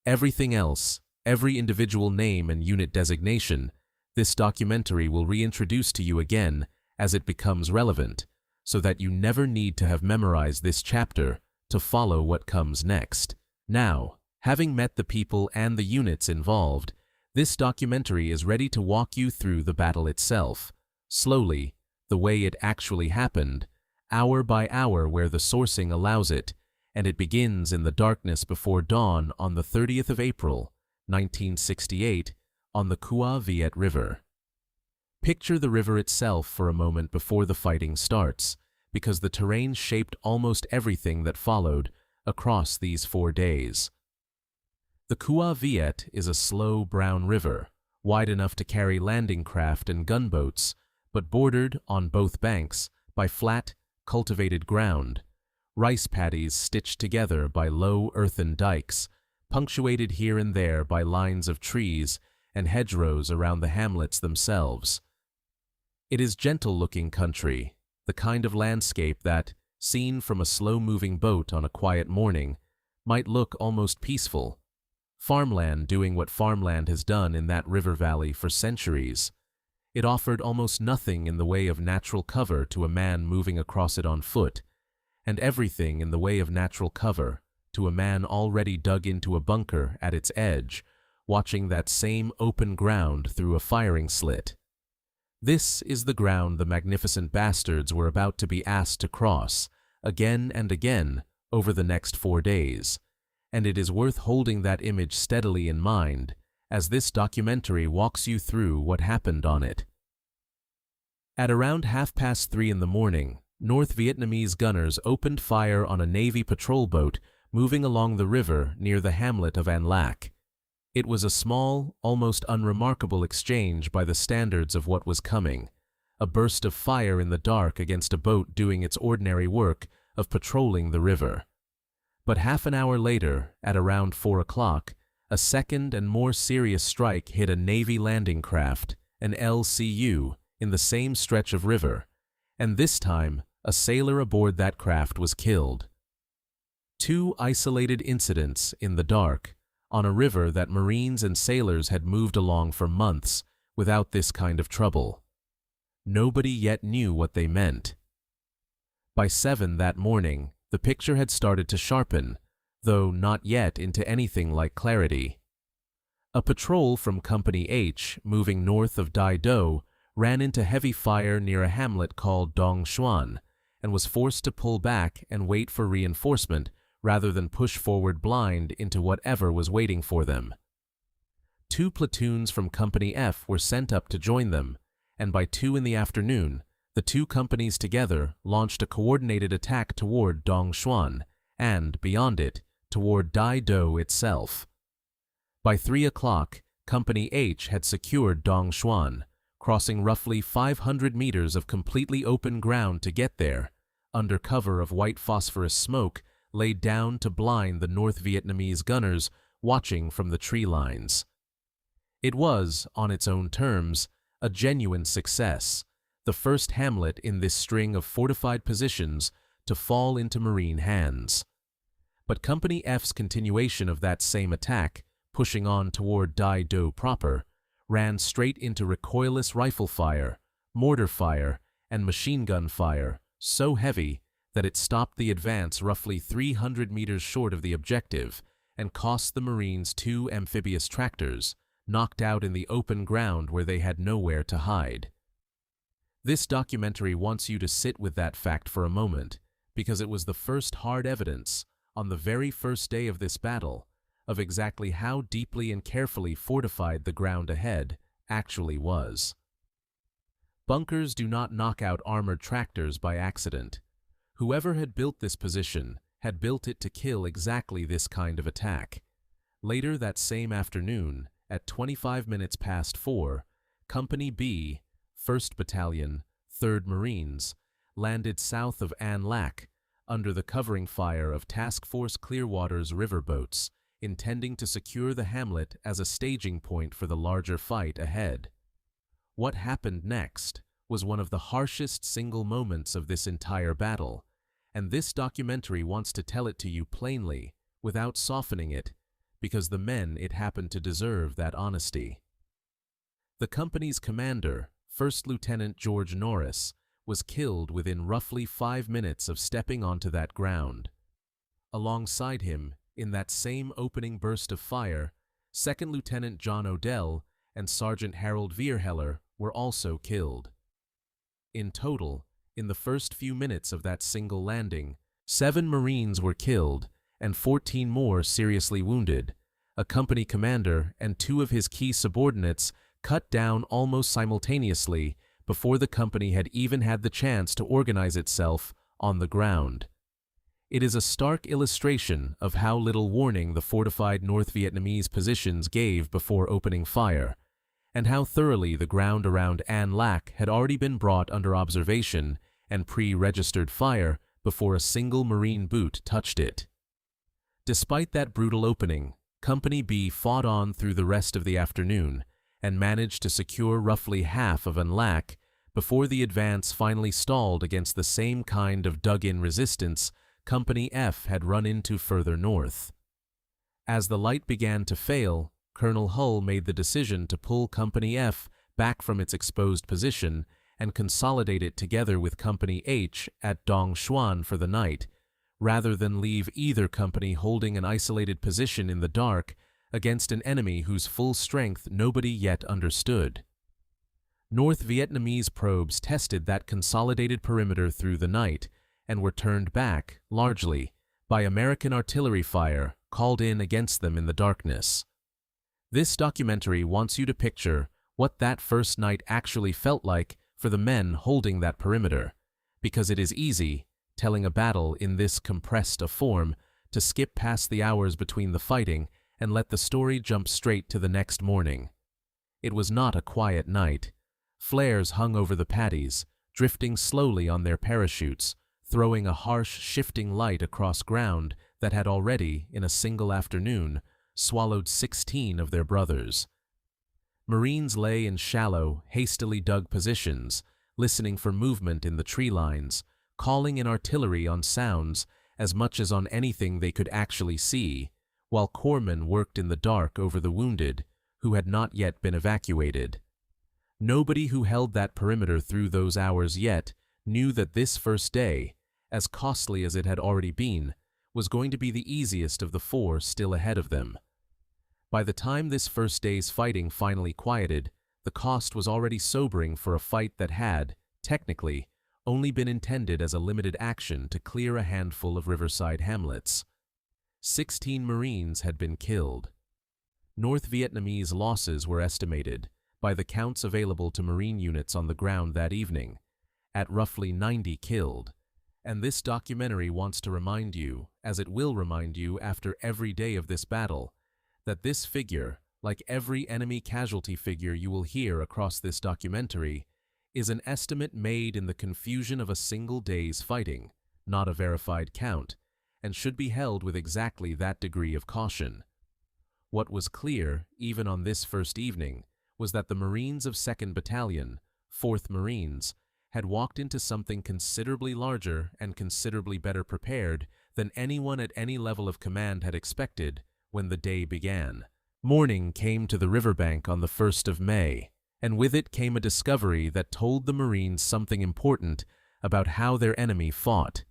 Everything else, every individual name and unit designation, this documentary will reintroduce to you again as it becomes relevant, so that you never need to have memorized this chapter to follow what comes next. Now, having met the people and the units involved, this documentary is ready to walk you through the battle itself, slowly, the way it actually happened, hour by hour where the sourcing allows it, and it begins in the darkness before dawn on the 30th of April, 1968, on the Cua Viet River. Picture the river itself for a moment before the fighting starts, because the terrain shaped almost everything that followed across these 4 days. The Cua Viet is a slow brown river, wide enough to carry landing craft and gunboats, but bordered, on both banks, by flat, cultivated ground, rice paddies stitched together by low earthen dikes, punctuated here and there by lines of trees and hedgerows around the hamlets themselves. It is gentle-looking country, the kind of landscape that, seen from a slow-moving boat on a quiet morning, might look almost peaceful. Farmland doing what farmland has done in that river valley for centuries. It offered almost nothing in the way of natural cover to a man moving across it on foot, and everything in the way of natural cover, to a man already dug into a bunker at its edge, watching that same open ground through a firing slit. This is the ground the magnificent bastards were about to be asked to cross, again and again, over the next 4 days, and it is worth holding that image steadily in mind as this documentary walks you through what happened on it. At around 3:30 in the morning, North Vietnamese gunners opened fire on a Navy patrol boat moving along the river near the hamlet of An Lac. It was a small, almost unremarkable exchange by the standards of what was coming, a burst of fire in the dark against a boat doing its ordinary work of patrolling the river. But half an hour later, at around 4 o'clock, a second and more serious strike hit a Navy landing craft, an LCU, in the same stretch of river, and this time a sailor aboard that craft was killed. 2 isolated incidents in the dark, on a river that Marines and sailors had moved along for months without this kind of trouble. Nobody yet knew what they meant. By 7 that morning, the picture had started to sharpen, though not yet into anything like clarity. A patrol from Company H, moving north of Dai Do, ran into heavy fire near a hamlet called Dong Xuan, and was forced to pull back and wait for reinforcement rather than push forward blind into whatever was waiting for them. 2 platoons from Company F were sent up to join them, and by 2 in the afternoon, the 2 companies together launched a coordinated attack toward Dong Xuan and, beyond it, toward Dai Do itself. By 3 o'clock, Company H had secured Dong Xuan, crossing roughly 500 meters of completely open ground to get there, under cover of white phosphorus smoke laid down to blind the North Vietnamese gunners watching from the tree lines. It was, on its own terms, a genuine success, the first hamlet in this string of fortified positions to fall into Marine hands. But Company F's continuation of that same attack, pushing on toward Dai Do proper, ran straight into recoilless rifle fire, mortar fire, and machine gun fire, so heavy that it stopped the advance roughly 300 meters short of the objective and cost the Marines 2 amphibious tractors, knocked out in the open ground where they had nowhere to hide. This documentary wants you to sit with that fact for a moment, because it was the first hard evidence, on the very first day of this battle, of exactly how deeply and carefully fortified the ground ahead actually was. Bunkers do not knock out armored tractors by accident. Whoever had built this position had built it to kill exactly this kind of attack. Later that same afternoon, at 4:25, Company B, 1st Battalion, 3rd Marines, landed south of An Lac, under the covering fire of Task Force Clearwater's riverboats, intending to secure the hamlet as a staging point for the larger fight ahead. What happened next was one of the harshest single moments of this entire battle, and this documentary wants to tell it to you plainly, without softening it, because the men it happened to deserve that honesty. The company's commander, 1st Lieutenant George Norris, was killed within roughly 5 minutes of stepping onto that ground. Alongside him, in that same opening burst of fire, 2nd Lieutenant John Odell and Sergeant Harold Vierheller were also killed. In total, in the first few minutes of that single landing, 7 Marines were killed and 14 more seriously wounded, a company commander and 2 of his key subordinates cut down almost simultaneously before the company had even had the chance to organize itself on the ground. It is a stark illustration of how little warning the fortified North Vietnamese positions gave before opening fire, and how thoroughly the ground around An Lac had already been brought under observation and pre-registered fire before a single Marine boot touched it. Despite that brutal opening, Company B fought on through the rest of the afternoon and managed to secure roughly half of An Lac before the advance finally stalled against the same kind of dug-in resistance Company F had run into further north. As the light began to fail, Colonel Hull made the decision to pull Company F back from its exposed position and consolidate it together with Company H at Dong Xuan for the night, rather than leave either company holding an isolated position in the dark against an enemy whose full strength nobody yet understood. North Vietnamese probes tested that consolidated perimeter through the night and were turned back, largely, by American artillery fire called in against them in the darkness. This documentary wants you to picture what that first night actually felt like for the men holding that perimeter, because it is easy, telling a battle in this compressed a form, to skip past the hours between the fighting and let the story jump straight to the next morning. It was not a quiet night. Flares hung over the paddies, drifting slowly on their parachutes, throwing a harsh, shifting light across ground that had already, in a single afternoon, swallowed 16 of their brothers. Marines lay in shallow, hastily dug positions, listening for movement in the tree lines, calling in artillery on sounds as much as on anything they could actually see, while corpsmen worked in the dark over the wounded, who had not yet been evacuated. Nobody who held that perimeter through those hours yet knew that this first day, as costly as it had already been, was going to be the easiest of the 4 still ahead of them. By the time this first day's fighting finally quieted, the cost was already sobering for a fight that had, technically, only been intended as a limited action to clear a handful of riverside hamlets. 16 Marines had been killed. North Vietnamese losses were estimated, by the counts available to Marine units on the ground that evening, at roughly 90 killed. And this documentary wants to remind you, as it will remind you after every day of this battle, that this figure, like every enemy casualty figure you will hear across this documentary, is an estimate made in the confusion of a single day's fighting, not a verified count, and should be held with exactly that degree of caution. What was clear, even on this first evening, was that the Marines of 2nd Battalion, 4th Marines, had walked into something considerably larger and considerably better prepared than anyone at any level of command had expected when the day began. Morning came to the riverbank on the 1st of May, and with it came a discovery that told the Marines something important about how their enemy fought.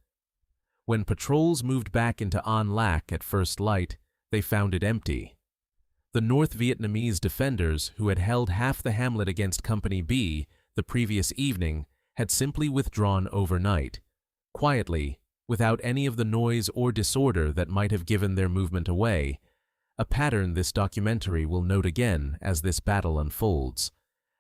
When patrols moved back into An Lac at first light, they found it empty. The North Vietnamese defenders, who had held half the hamlet against Company B the previous evening, had simply withdrawn overnight, quietly, without any of the noise or disorder that might have given their movement away, a pattern this documentary will note again as this battle unfolds.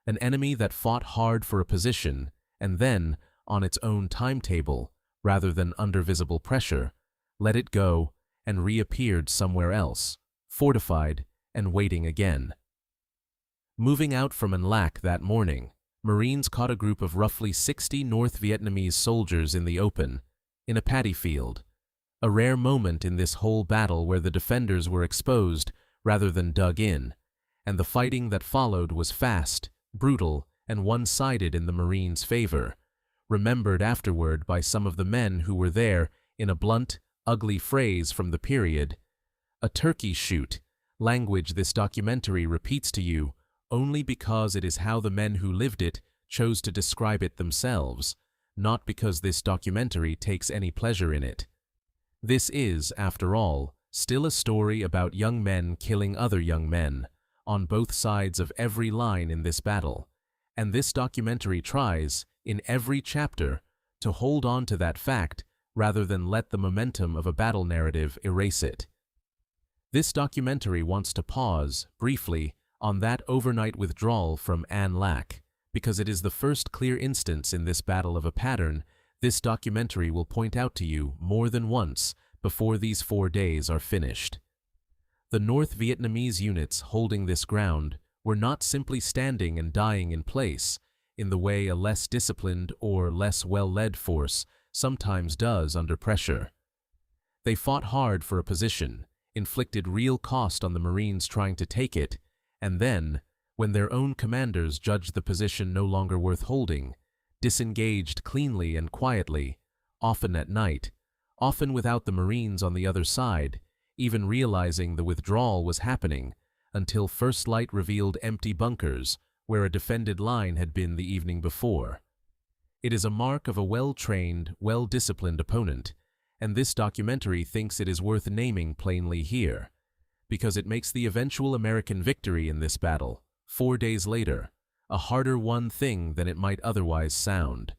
An enemy that fought hard for a position, and then, on its own timetable, rather than under visible pressure, let it go and reappeared somewhere else, fortified and waiting again. Moving out from An Lac that morning, Marines caught a group of roughly 60 North Vietnamese soldiers in the open, in a paddy field, a rare moment in this whole battle where the defenders were exposed rather than dug in, and the fighting that followed was fast, brutal, and one-sided in the Marines' favor, remembered afterward by some of the men who were there in a blunt, ugly phrase from the period, a turkey shoot, language this documentary repeats to you only because it is how the men who lived it chose to describe it themselves, not because this documentary takes any pleasure in it. This is, after all, still a story about young men killing other young men, on both sides of every line in this battle, and this documentary tries, in every chapter, to hold on to that fact rather than let the momentum of a battle narrative erase it. This documentary wants to pause, briefly, on that overnight withdrawal from An Lac, because it is the first clear instance in this battle of a pattern this documentary will point out to you more than once before these 4 days are finished. The North Vietnamese units holding this ground were not simply standing and dying in place, in the way a less disciplined or less well-led force sometimes does under pressure. They fought hard for a position, inflicted real cost on the Marines trying to take it, and then, when their own commanders judged the position no longer worth holding, disengaged cleanly and quietly, often at night, often without the Marines on the other side, even realizing the withdrawal was happening, until first light revealed empty bunkers where a defended line had been the evening before. It is a mark of a well-trained, well-disciplined opponent, and this documentary thinks it is worth naming plainly here, because it makes the eventual American victory in this battle, 4 days later, a harder-won thing than it might otherwise sound.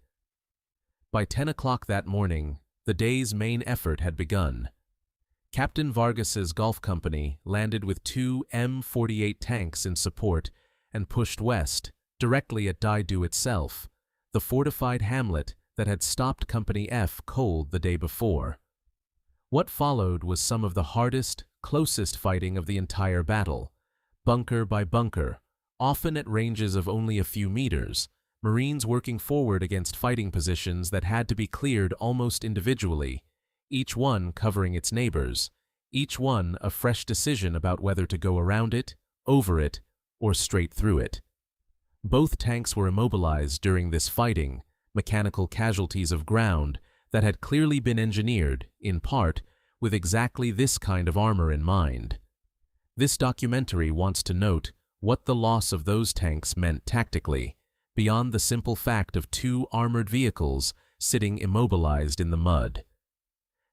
By 10 o'clock that morning, the day's main effort had begun. Captain Vargas's Gulf Company landed with 2 M48 tanks in support and pushed west, directly at Dai Do itself, the fortified hamlet that had stopped Company F cold the day before. What followed was some of the hardest, closest fighting of the entire battle, bunker by bunker, often at ranges of only a few meters, Marines working forward against fighting positions that had to be cleared almost individually, each one covering its neighbors, each one a fresh decision about whether to go around it, over it, or straight through it. Both tanks were immobilized during this fighting, mechanical casualties of ground that had clearly been engineered, in part, with exactly this kind of armor in mind. This documentary wants to note what the loss of those tanks meant tactically, beyond the simple fact of 2 armored vehicles sitting immobilized in the mud.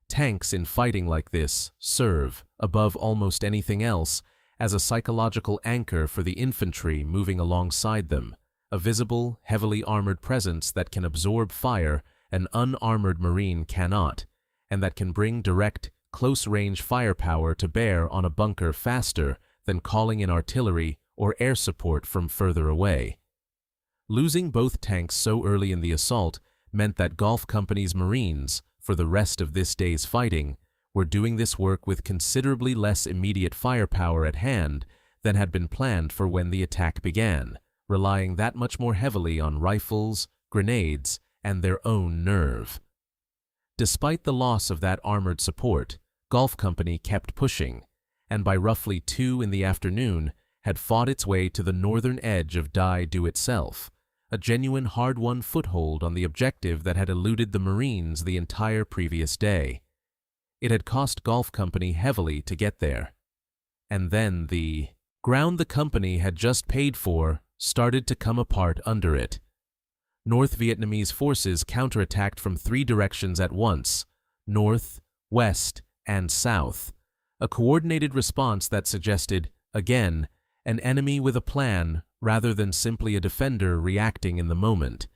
Tanks in fighting like this serve, above almost anything else, as a psychological anchor for the infantry moving alongside them, a visible, heavily armored presence that can absorb fire an unarmored Marine cannot, and that can bring direct, close-range firepower to bear on a bunker faster than calling in artillery or air support from further away. Losing both tanks so early in the assault meant that Gulf Company's Marines, for the rest of this day's fighting, were doing this work with considerably less immediate firepower at hand than had been planned for when the attack began, relying that much more heavily on rifles, grenades, and their own nerve. Despite the loss of that armored support, Gulf Company kept pushing, and by roughly 2 in the afternoon had fought its way to the northern edge of Dai Do itself, a genuine hard-won foothold on the objective that had eluded the Marines the entire previous day. It had cost Gulf Company heavily to get there. And then the ground the company had just paid for started to come apart under it. North Vietnamese forces counterattacked from 3 directions at once, north, west, and south, a coordinated response that suggested, again, an enemy with a plan rather than simply a defender reacting in the moment,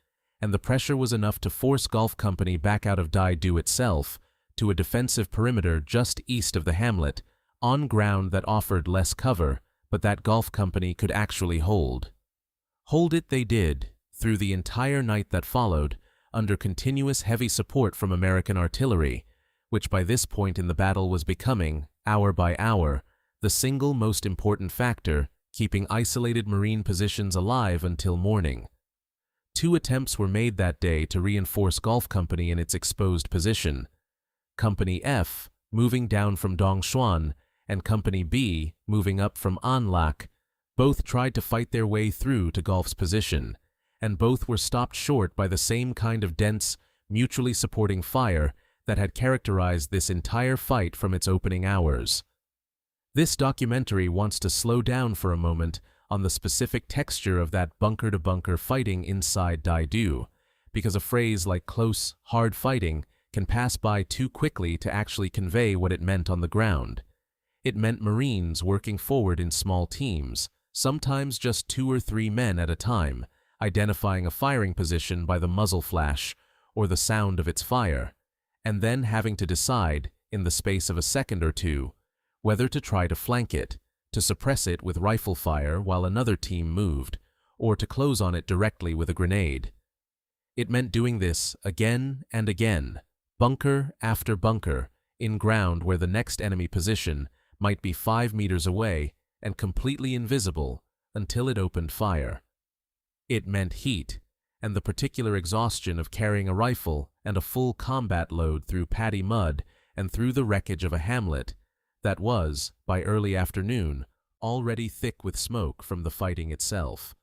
and the pressure was enough to force Gulf Company back out of Dai Do itself to a defensive perimeter just east of the hamlet, on ground that offered less cover, but that Gulf Company could actually hold. Hold it they did, through the entire night that followed, under continuous heavy support from American artillery, which by this point in the battle was becoming, hour by hour, the single most important factor keeping isolated Marine positions alive until morning. 2 attempts were made that day to reinforce Gulf Company in its exposed position. Company F, moving down from Dong Xuan, and Company B, moving up from An Lac, both tried to fight their way through to Gulf's position, and both were stopped short by the same kind of dense, mutually supporting fire that had characterized this entire fight from its opening hours. This documentary wants to slow down for a moment on the specific texture of that bunker-to-bunker fighting inside Dai Do, because a phrase like close, hard fighting can pass by too quickly to actually convey what it meant on the ground. It meant Marines working forward in small teams, sometimes just 2 or 3 men at a time, identifying a firing position by the muzzle flash or the sound of its fire, and then having to decide, in the space of a second or two, whether to try to flank it, to suppress it with rifle fire while another team moved, or to close on it directly with a grenade. It meant doing this again and again, bunker after bunker, in ground where the next enemy position might be 5 meters away and completely invisible until it opened fire. It meant heat, and the particular exhaustion of carrying a rifle and a full combat load through paddy mud and through the wreckage of a hamlet that was, by early afternoon, already thick with smoke from the fighting itself.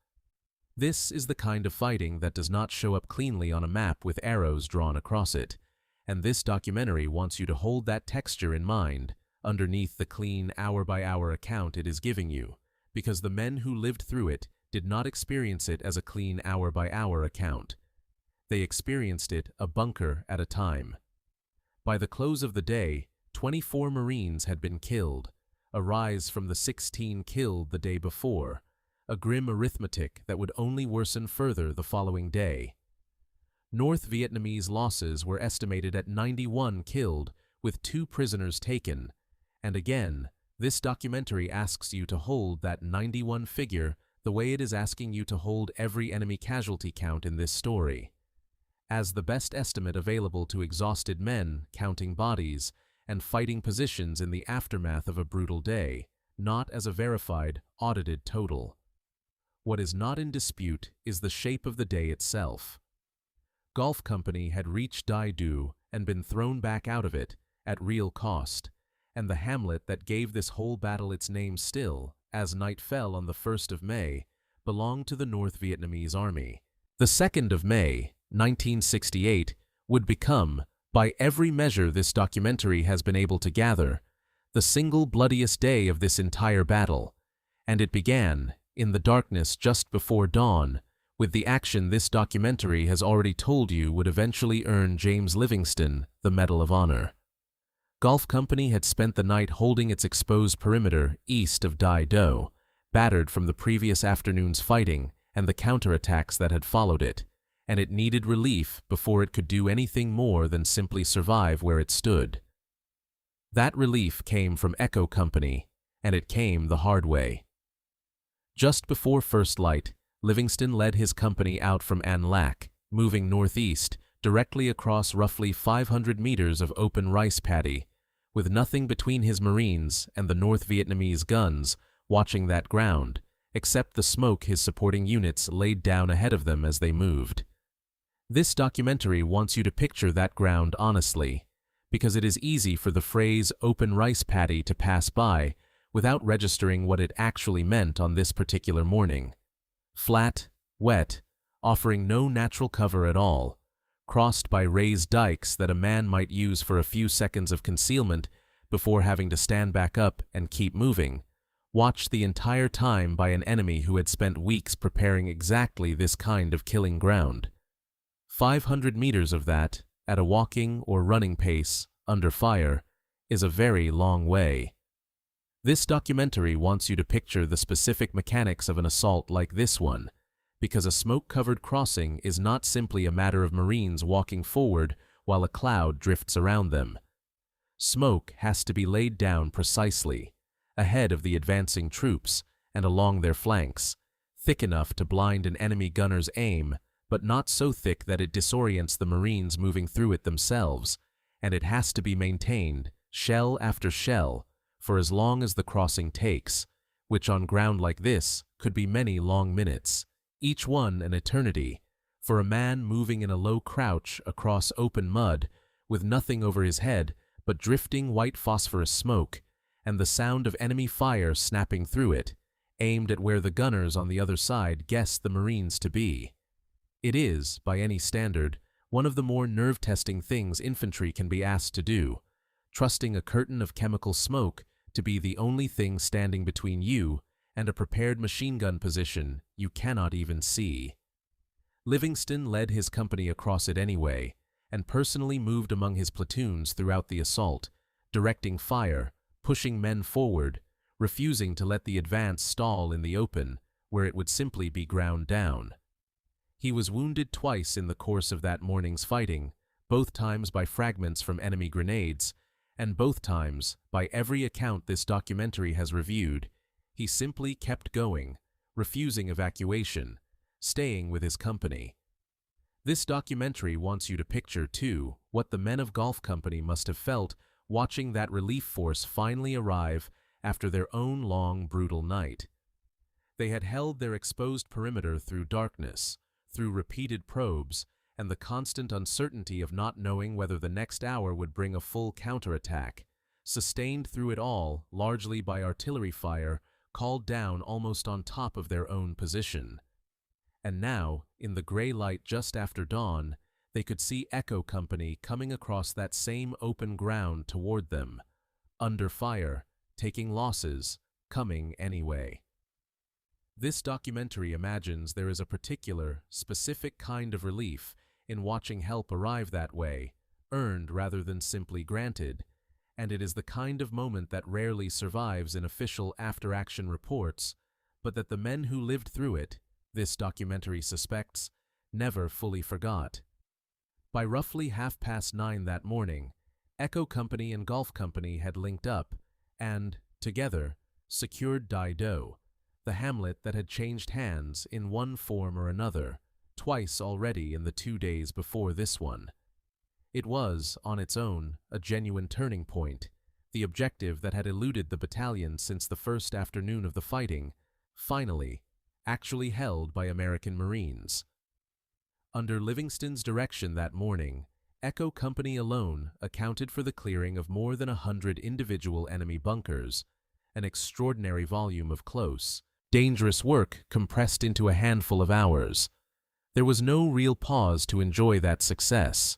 This is the kind of fighting that does not show up cleanly on a map with arrows drawn across it, and this documentary wants you to hold that texture in mind underneath the clean hour-by-hour account it is giving you, because the men who lived through it did not experience it as a clean hour-by-hour account. They experienced it a bunker at a time. By the close of the day, 24 Marines had been killed, a rise from the 16 killed the day before, a grim arithmetic that would only worsen further the following day. North Vietnamese losses were estimated at 91 killed, with 2 prisoners taken, and again, this documentary asks you to hold that 91 figure the way it is asking you to hold every enemy casualty count in this story, as the best estimate available to exhausted men counting bodies and fighting positions in the aftermath of a brutal day, not as a verified, audited total. What is not in dispute is the shape of the day itself. Gulf Company had reached Dai Do and been thrown back out of it at real cost, and the hamlet that gave this whole battle its name still, as night fell on the 1st of May, belonged to the North Vietnamese Army. The 2nd of May, 1968, would become, by every measure this documentary has been able to gather, the single bloodiest day of this entire battle, and it began, in the darkness just before dawn, with the action this documentary has already told you would eventually earn James Livingston the Medal of Honor. Gulf Company had spent the night holding its exposed perimeter east of Dai Do, battered from the previous afternoon's fighting and the counterattacks that had followed it, and it needed relief before it could do anything more than simply survive where it stood. That relief came from Echo Company, and it came the hard way. Just before first light, Livingston led his company out from An Lac, moving northeast, directly across roughly 500 meters of open rice paddy, with nothing between his Marines and the North Vietnamese guns watching that ground, except the smoke his supporting units laid down ahead of them as they moved. This documentary wants you to picture that ground honestly, because it is easy for the phrase open rice paddy to pass by without registering what it actually meant on this particular morning. Flat, wet, offering no natural cover at all, crossed by raised dikes that a man might use for a few seconds of concealment before having to stand back up and keep moving, watched the entire time by an enemy who had spent weeks preparing exactly this kind of killing ground. 500 meters of that, at a walking or running pace, under fire, is a very long way. This documentary wants you to picture the specific mechanics of an assault like this one, because a smoke-covered crossing is not simply a matter of Marines walking forward while a cloud drifts around them. Smoke has to be laid down precisely, ahead of the advancing troops and along their flanks, thick enough to blind an enemy gunner's aim, but not so thick that it disorients the Marines moving through it themselves, and it has to be maintained, shell after shell, for as long as the crossing takes, which on ground like this could be many long minutes, each one an eternity, for a man moving in a low crouch across open mud with nothing over his head but drifting white phosphorus smoke and the sound of enemy fire snapping through it, aimed at where the gunners on the other side guess the Marines to be. It is, by any standard, one of the more nerve-testing things infantry can be asked to do, trusting a curtain of chemical smoke to be the only thing standing between you and a prepared machine gun position you cannot even see. Livingston led his company across it anyway, and personally moved among his platoons throughout the assault, directing fire, pushing men forward, refusing to let the advance stall in the open, where it would simply be ground down. He was wounded twice in the course of that morning's fighting, both times by fragments from enemy grenades, and both times, by every account this documentary has reviewed, he simply kept going, refusing evacuation, staying with his company. This documentary wants you to picture, too, what the men of Gulf Company must have felt watching that relief force finally arrive after their own long, brutal night. They had held their exposed perimeter through darkness, through repeated probes, and the constant uncertainty of not knowing whether the next hour would bring a full counterattack, sustained through it all largely by artillery fire called down almost on top of their own position. And now, in the gray light just after dawn, they could see Echo Company coming across that same open ground toward them, under fire, taking losses, coming anyway. This documentary imagines there is a particular, specific kind of relief in watching help arrive that way, earned rather than simply granted, and it is the kind of moment that rarely survives in official after-action reports, but that the men who lived through it, this documentary suspects, never fully forgot. By roughly 9:30 that morning, Echo Company and Golf Company had linked up and, together, secured Dai Do, the hamlet that had changed hands in one form or another, twice already in the 2 days before this one. It was, on its own, a genuine turning point, the objective that had eluded the battalion since the first afternoon of the fighting, finally, actually held by American Marines. Under Livingston's direction that morning, Echo Company alone accounted for the clearing of more than 100 individual enemy bunkers, an extraordinary volume of close, dangerous work compressed into a handful of hours. There was no real pause to enjoy that success.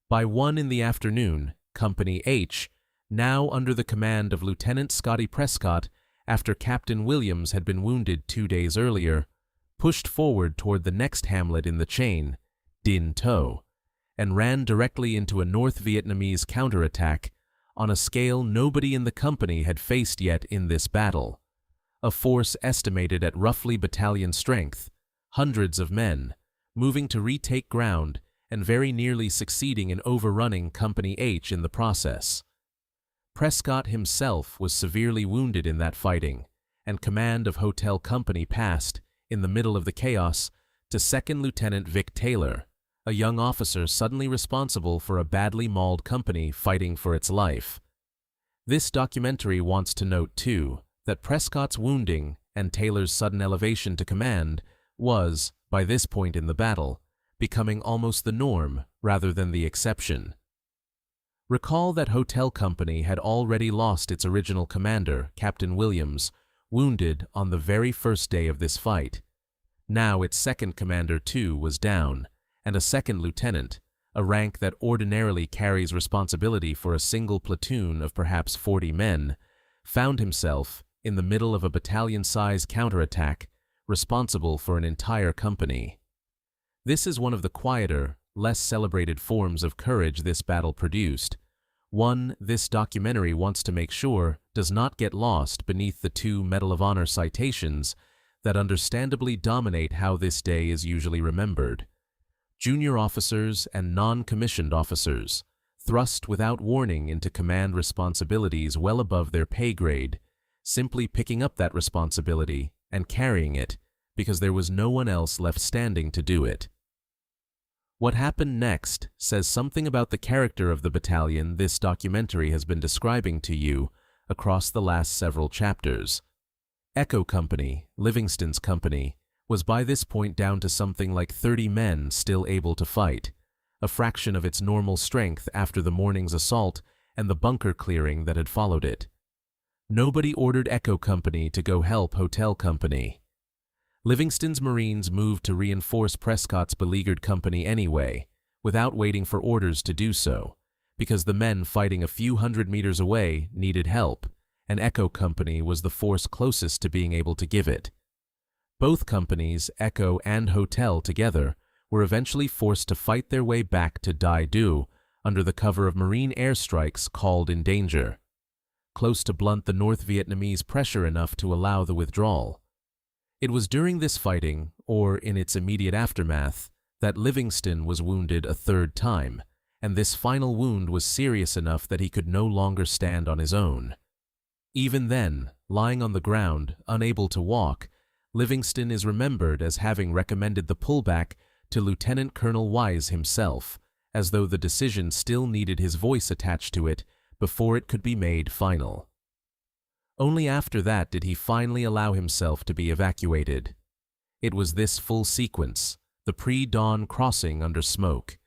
By 1 in the afternoon, Company H, now under the command of Lieutenant Scotty Prescott after Captain Williams had been wounded 2 days earlier, pushed forward toward the next hamlet in the chain, Dinh To, and ran directly into a North Vietnamese counterattack on a scale nobody in the company had faced yet in this battle. A force estimated at roughly battalion strength, hundreds of men, moving to retake ground and very nearly succeeding in overrunning Company H in the process. Prescott himself was severely wounded in that fighting, and command of Hotel Company passed, in the middle of the chaos, to Second Lieutenant Vic Taylor, a young officer suddenly responsible for a badly mauled company fighting for its life. This documentary wants to note, too, that Prescott's wounding and Taylor's sudden elevation to command was, by this point in the battle, becoming almost the norm rather than the exception. Recall that Hotel Company had already lost its original commander, Captain Williams, wounded on the very first day of this fight. Now its second commander, too, was down, and a second lieutenant, a rank that ordinarily carries responsibility for a single platoon of perhaps 40 men, found himself, in the middle of a battalion-sized counterattack, responsible for an entire company. This is one of the quieter, less celebrated forms of courage this battle produced, one this documentary wants to make sure does not get lost beneath the 2 Medal of Honor citations that understandably dominate how this day is usually remembered. Junior officers and non-commissioned officers, thrust without warning into command responsibilities well above their pay grade, simply picking up that responsibility and carrying it because there was no one else left standing to do it. What happened next says something about the character of the battalion this documentary has been describing to you across the last several chapters. Echo Company, Livingston's company, was by this point down to something like 30 men still able to fight, a fraction of its normal strength after the morning's assault and the bunker clearing that had followed it. Nobody ordered Echo Company to go help Hotel Company. Livingston's Marines moved to reinforce Prescott's beleaguered company anyway, without waiting for orders to do so, because the men fighting a few hundred meters away needed help, and Echo Company was the force closest to being able to give it. Both companies, Echo and Hotel together, were eventually forced to fight their way back to Dai Do under the cover of Marine airstrikes called in danger, close to blunt the North Vietnamese pressure enough to allow the withdrawal. It was during this fighting, or in its immediate aftermath, that Livingston was wounded a 3rd time, and this final wound was serious enough that he could no longer stand on his own. Even then, lying on the ground, unable to walk, Livingston is remembered as having recommended the pullback to Lieutenant Colonel Wise himself, as though the decision still needed his voice attached to it before it could be made final. Only after that did he finally allow himself to be evacuated. It was this full sequence, the pre-dawn crossing under smoke,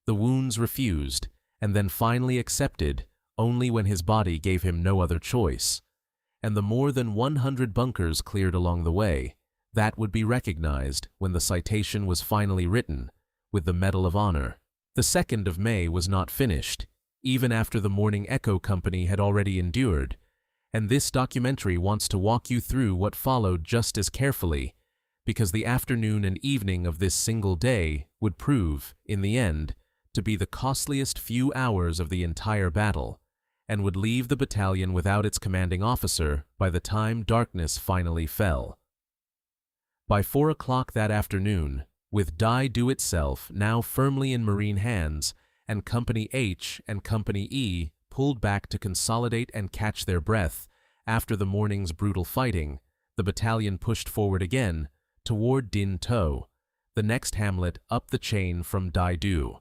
the wounds refused, and then finally accepted only when his body gave him no other choice, and the more than 100 bunkers cleared along the way, that would be recognized when the citation was finally written, with the Medal of Honor. The 2nd of May was not finished, even after the morning Echo Company had already endured, and this documentary wants to walk you through what followed just as carefully, because the afternoon and evening of this single day would prove, in the end, to be the costliest few hours of the entire battle, and would leave the battalion without its commanding officer by the time darkness finally fell. By 4 o'clock that afternoon, with Dai Do itself now firmly in Marine hands, and Company H and Company E pulled back to consolidate and catch their breath after the morning's brutal fighting, the battalion pushed forward again toward Dinh To, the next hamlet up the chain from Dai Do.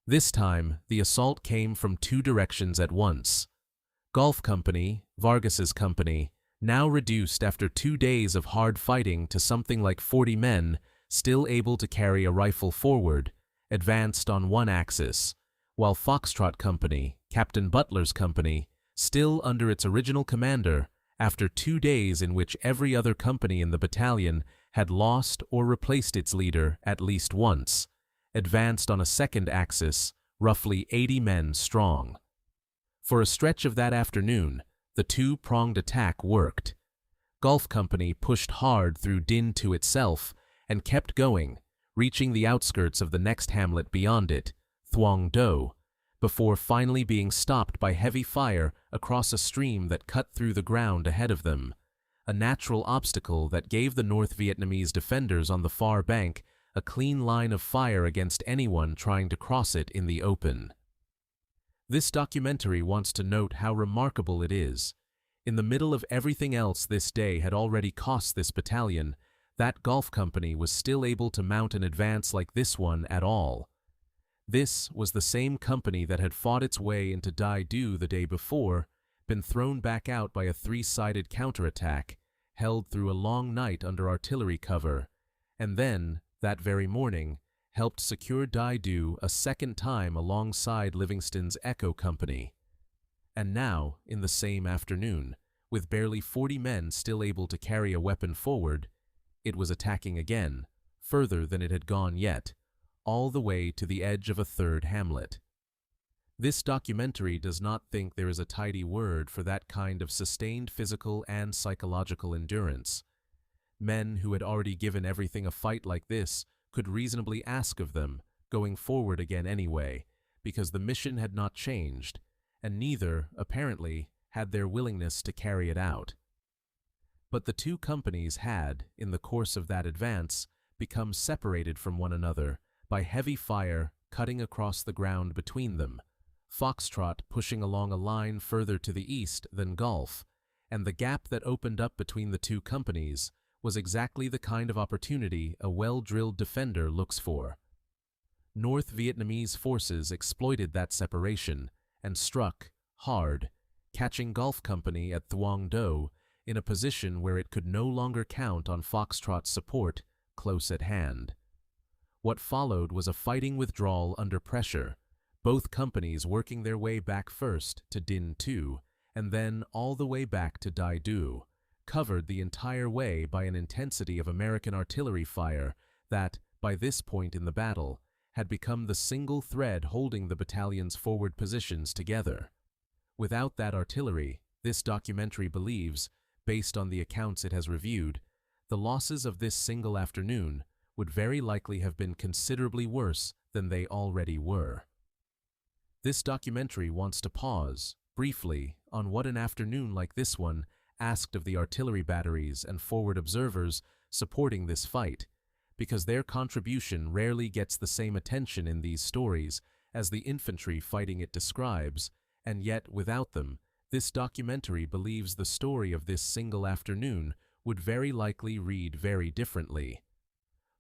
This time, the assault came from 2 directions at once. Gulf Company, Vargas's company, now reduced after 2 days of hard fighting to something like 40 men, still able to carry a rifle forward, advanced on one axis, while Foxtrot Company, Captain Butler's company, still under its original commander, after 2 days in which every other company in the battalion had lost or replaced its leader at least once, advanced on a second axis, roughly 80 men strong. For a stretch of that afternoon, the 2-pronged attack worked. Gulf Company pushed hard through Dinh To itself and kept going, reaching the outskirts of the next hamlet beyond it, Thuong Do, before finally being stopped by heavy fire across a stream that cut through the ground ahead of them, a natural obstacle that gave the North Vietnamese defenders on the far bank a clean line of fire against anyone trying to cross it in the open. This documentary wants to note how remarkable it is. In the middle of everything else this day had already cost this battalion, that Gulf Company was still able to mount an advance like this one at all. This was the same company that had fought its way into Dai Do the day before, been thrown back out by a 3-sided counterattack, held through a long night under artillery cover, and then, that very morning, helped secure Dai Do a second time alongside Livingston's Echo Company. And now, in the same afternoon, with barely 40 men still able to carry a weapon forward, it was attacking again, further than it had gone yet, all the way to the edge of a third hamlet. This documentary does not think there is a tidy word for that kind of sustained physical and psychological endurance. Men who had already given everything a fight like this could reasonably ask of them, going forward again anyway, because the mission had not changed, and neither, apparently, had their willingness to carry it out. But the 2 companies had, in the course of that advance, become separated from one another by heavy fire cutting across the ground between them, Foxtrot pushing along a line further to the east than Gulf, and the gap that opened up between the 2 companies was exactly the kind of opportunity a well-drilled defender looks for. North Vietnamese forces exploited that separation and struck hard, catching Gulf Company at Thuong Do in a position where it could no longer count on Foxtrot's support close at hand. What followed was a fighting withdrawal under pressure, both companies working their way back first to Dinh To and then all the way back to Dai Do, covered the entire way by an intensity of American artillery fire that, by this point in the battle, had become the single thread holding the battalion's forward positions together. Without that artillery, this documentary believes, based on the accounts it has reviewed, the losses of this single afternoon would very likely have been considerably worse than they already were. This documentary wants to pause, briefly, on what an afternoon like this one asked of the artillery batteries and forward observers supporting this fight, because their contribution rarely gets the same attention in these stories as the infantry fighting it describes, and yet, without them, this documentary believes the story of this single afternoon would very likely read very differently.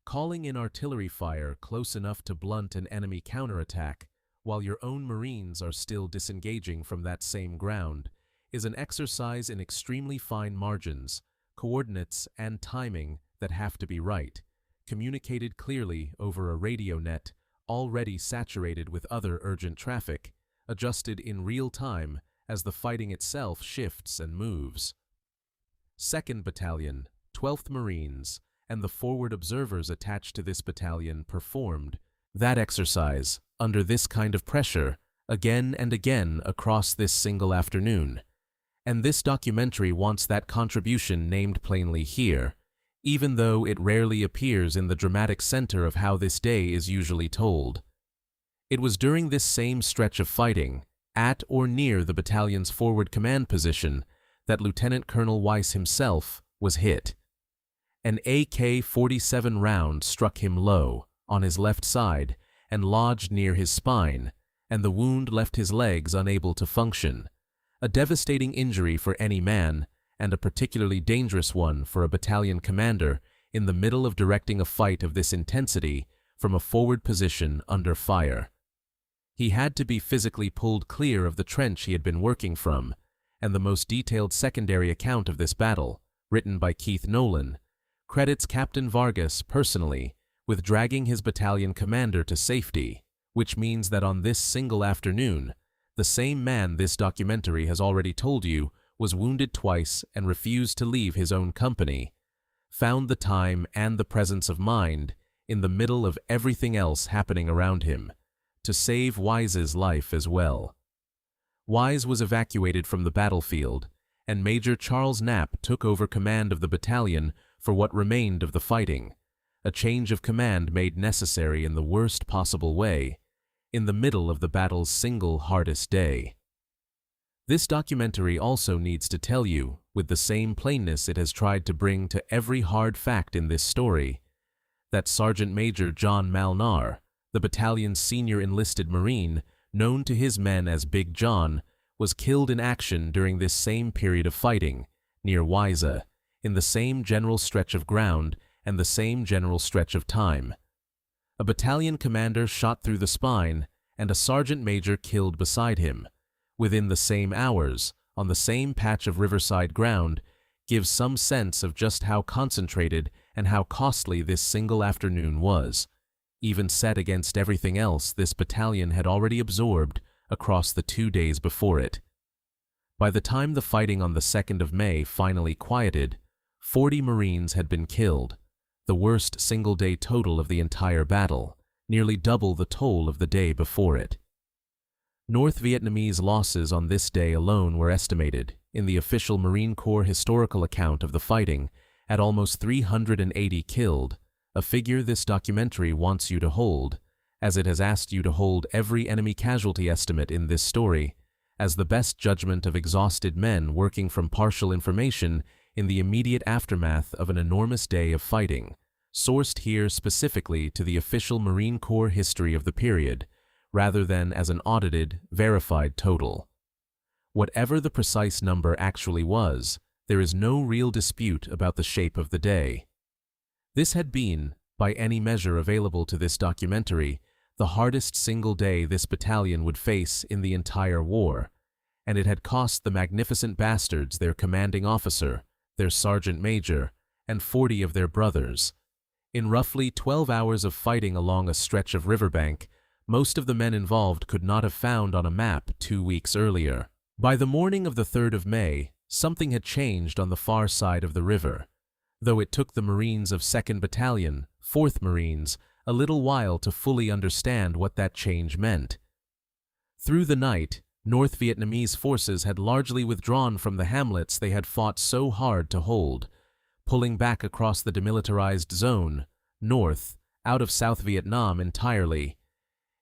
Calling in artillery fire close enough to blunt an enemy counterattack, while your own Marines are still disengaging from that same ground, is an exercise in extremely fine margins, coordinates, and timing that have to be right, communicated clearly over a radio net already saturated with other urgent traffic, adjusted in real time as the fighting itself shifts and moves. 2nd Battalion, 12th Marines, and the forward observers attached to this battalion performed that exercise under this kind of pressure again and again across this single afternoon. And this documentary wants that contribution named plainly here, even though it rarely appears in the dramatic center of how this day is usually told. It was during this same stretch of fighting, at or near the battalion's forward command position, that Lieutenant Colonel Weiss himself was hit. An AK-47 round struck him low, on his left side, and lodged near his spine, and the wound left his legs unable to function. A devastating injury for any man, and a particularly dangerous one for a battalion commander in the middle of directing a fight of this intensity from a forward position under fire. He had to be physically pulled clear of the trench he had been working from, and the most detailed secondary account of this battle, written by Keith Nolan, credits Captain Vargas personally with dragging his battalion commander to safety, which means that on this single afternoon, the same man this documentary has already told you was wounded twice and refused to leave his own company, found the time and the presence of mind, in the middle of everything else happening around him, to save Wise's life as well. Wise was evacuated from the battlefield, and Major Charles Knapp took over command of the battalion for what remained of the fighting, a change of command made necessary in the worst possible way, in the middle of the battle's single hardest day. This documentary also needs to tell you, with the same plainness it has tried to bring to every hard fact in this story, that Sergeant Major John Malnar, the battalion's senior enlisted Marine, known to his men as Big John, was killed in action during this same period of fighting, near Wise, in the same general stretch of ground and the same general stretch of time. A battalion commander shot through the spine, and a sergeant major killed beside him, within the same hours, on the same patch of riverside ground, gives some sense of just how concentrated and how costly this single afternoon was, even set against everything else this battalion had already absorbed across the 2 days before it. By the time the fighting on the 2nd of May finally quieted, 40 Marines had been killed, the worst single-day total of the entire battle, nearly double the toll of the day before it. North Vietnamese losses on this day alone were estimated, in the official Marine Corps historical account of the fighting, at almost 380 killed, a figure this documentary wants you to hold, as it has asked you to hold every enemy casualty estimate in this story, as the best judgment of exhausted men working from partial information in the immediate aftermath of an enormous day of fighting, sourced here specifically to the official Marine Corps history of the period, rather than as an audited, verified total. Whatever the precise number actually was, there is no real dispute about the shape of the day. This had been, by any measure available to this documentary, the hardest single day this battalion would face in the entire war, and it had cost the magnificent bastards their commanding officer, their sergeant major, and 40 of their brothers. In roughly 12 hours of fighting along a stretch of riverbank, most of the men involved could not have found on a map 2 weeks earlier. By the morning of the 3rd of May, something had changed on the far side of the river, though it took the Marines of 2nd Battalion, 4th Marines, a little while to fully understand what that change meant. Through the night, North Vietnamese forces had largely withdrawn from the hamlets they had fought so hard to hold, pulling back across the Demilitarized Zone, north, out of South Vietnam entirely.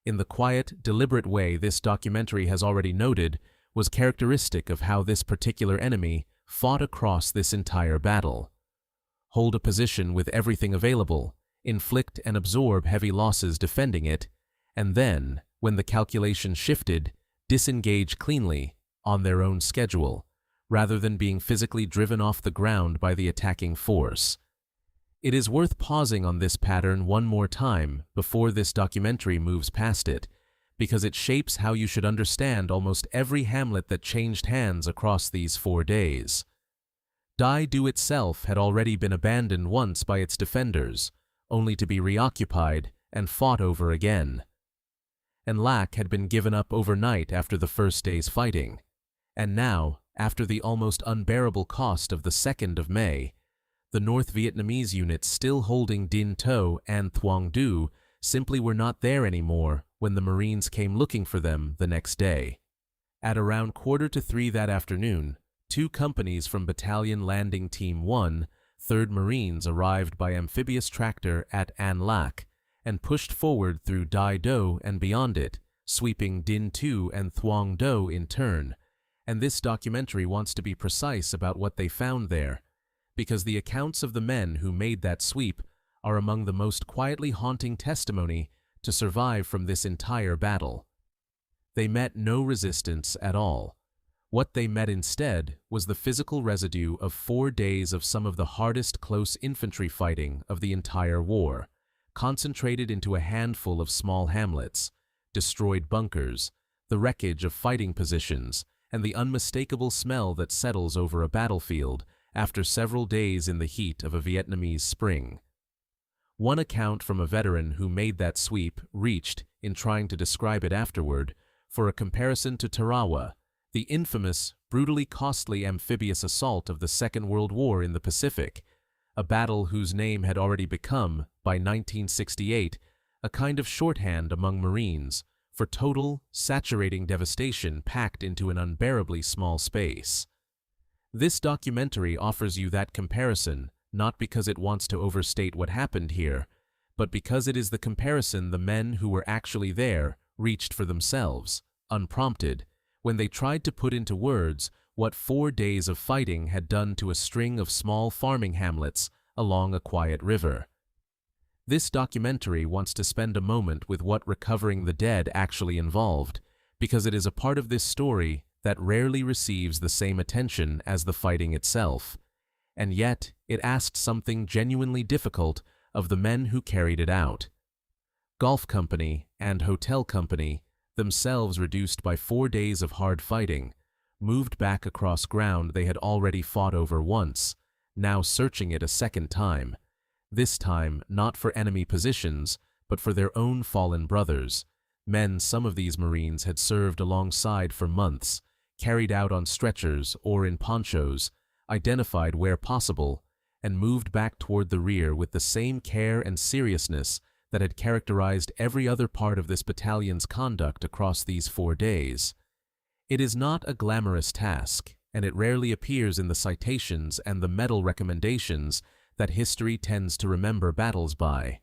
In the quiet, deliberate way this documentary has already noted, was characteristic of how this particular enemy fought across this entire battle. Hold a position with everything available, inflict and absorb heavy losses defending it, and then, when the calculation shifted, disengage cleanly, on their own schedule, rather than being physically driven off the ground by the attacking force. It is worth pausing on this pattern one more time before this documentary moves past it, because it shapes how you should understand almost every hamlet that changed hands across these 4 days. Dai Do itself had already been abandoned once by its defenders, only to be reoccupied and fought over again. And Lac had been given up overnight after the first day's fighting, and now, after the almost unbearable cost of the 2nd of May, the North Vietnamese units still holding Dinh To and Thuong Du simply were not there anymore when the Marines came looking for them the next day. At around 2:45 that afternoon, 2 companies from Battalion Landing Team 1, 3rd Marines arrived by amphibious tractor at An Lac and pushed forward through Dai Do and beyond it, sweeping Din Tu and Thuong Do in turn. And this documentary wants to be precise about what they found there, because the accounts of the men who made that sweep are among the most quietly haunting testimony to survive from this entire battle. They met no resistance at all. What they met instead was the physical residue of 4 days of some of the hardest close infantry fighting of the entire war, concentrated into a handful of small hamlets, destroyed bunkers, the wreckage of fighting positions, and the unmistakable smell that settles over a battlefield after several days in the heat of a Vietnamese spring. One account from a veteran who made that sweep reached, in trying to describe it afterward, for a comparison to Tarawa, the infamous, brutally costly amphibious assault of the Second World War in the Pacific, a battle whose name had already become, by 1968, a kind of shorthand among Marines for total, saturating devastation packed into an unbearably small space. This documentary offers you that comparison, not because it wants to overstate what happened here, but because it is the comparison the men who were actually there reached for themselves, unprompted, when they tried to put into words what 4 days of fighting had done to a string of small farming hamlets along a quiet river. This documentary wants to spend a moment with what recovering the dead actually involved, because it is a part of this story that rarely receives the same attention as the fighting itself, and yet it asked something genuinely difficult of the men who carried it out. Golf company and hotel company, themselves reduced by 4 days of hard fighting, moved back across ground they had already fought over once, now searching it a second time, this time not for enemy positions, but for their own fallen brothers, men some of these Marines had served alongside for months, carried out on stretchers or in ponchos, identified where possible, and moved back toward the rear with the same care and seriousness that had characterized every other part of this battalion's conduct across these 4 days. It is not a glamorous task, and it rarely appears in the citations and the medal recommendations that history tends to remember battles by.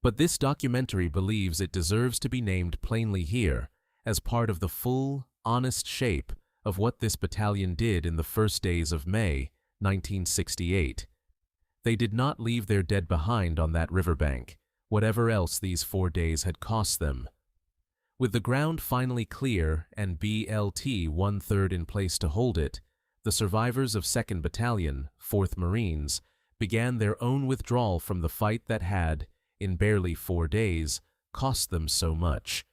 But this documentary believes it deserves to be named plainly here, as part of the full, honest shape of what this battalion did in the first days of May, 1968. They did not leave their dead behind on that riverbank, whatever else these 4 days had cost them. With the ground finally clear and BLT 1/3 in place to hold it, the survivors of 2nd Battalion, 4th Marines, began their own withdrawal from the fight that had, in barely 4 days, cost them so much.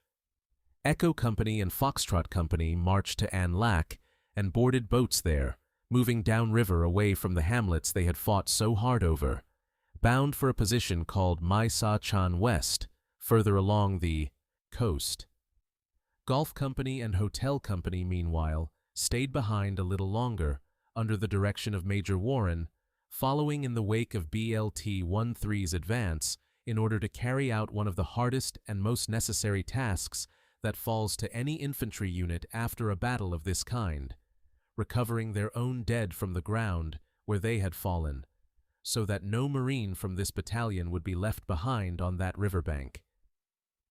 Echo Company and Foxtrot Company marched to An Lac and boarded boats there, moving downriver away from the hamlets they had fought so hard over, bound for a position called Mai Sa Chan West, further along the coast. Golf Company and Hotel Company, meanwhile, stayed behind a little longer, under the direction of Major Warren, following in the wake of BLT 13's advance in order to carry out one of the hardest and most necessary tasks that falls to any infantry unit after a battle of this kind, recovering their own dead from the ground where they had fallen, so that no Marine from this battalion would be left behind on that riverbank.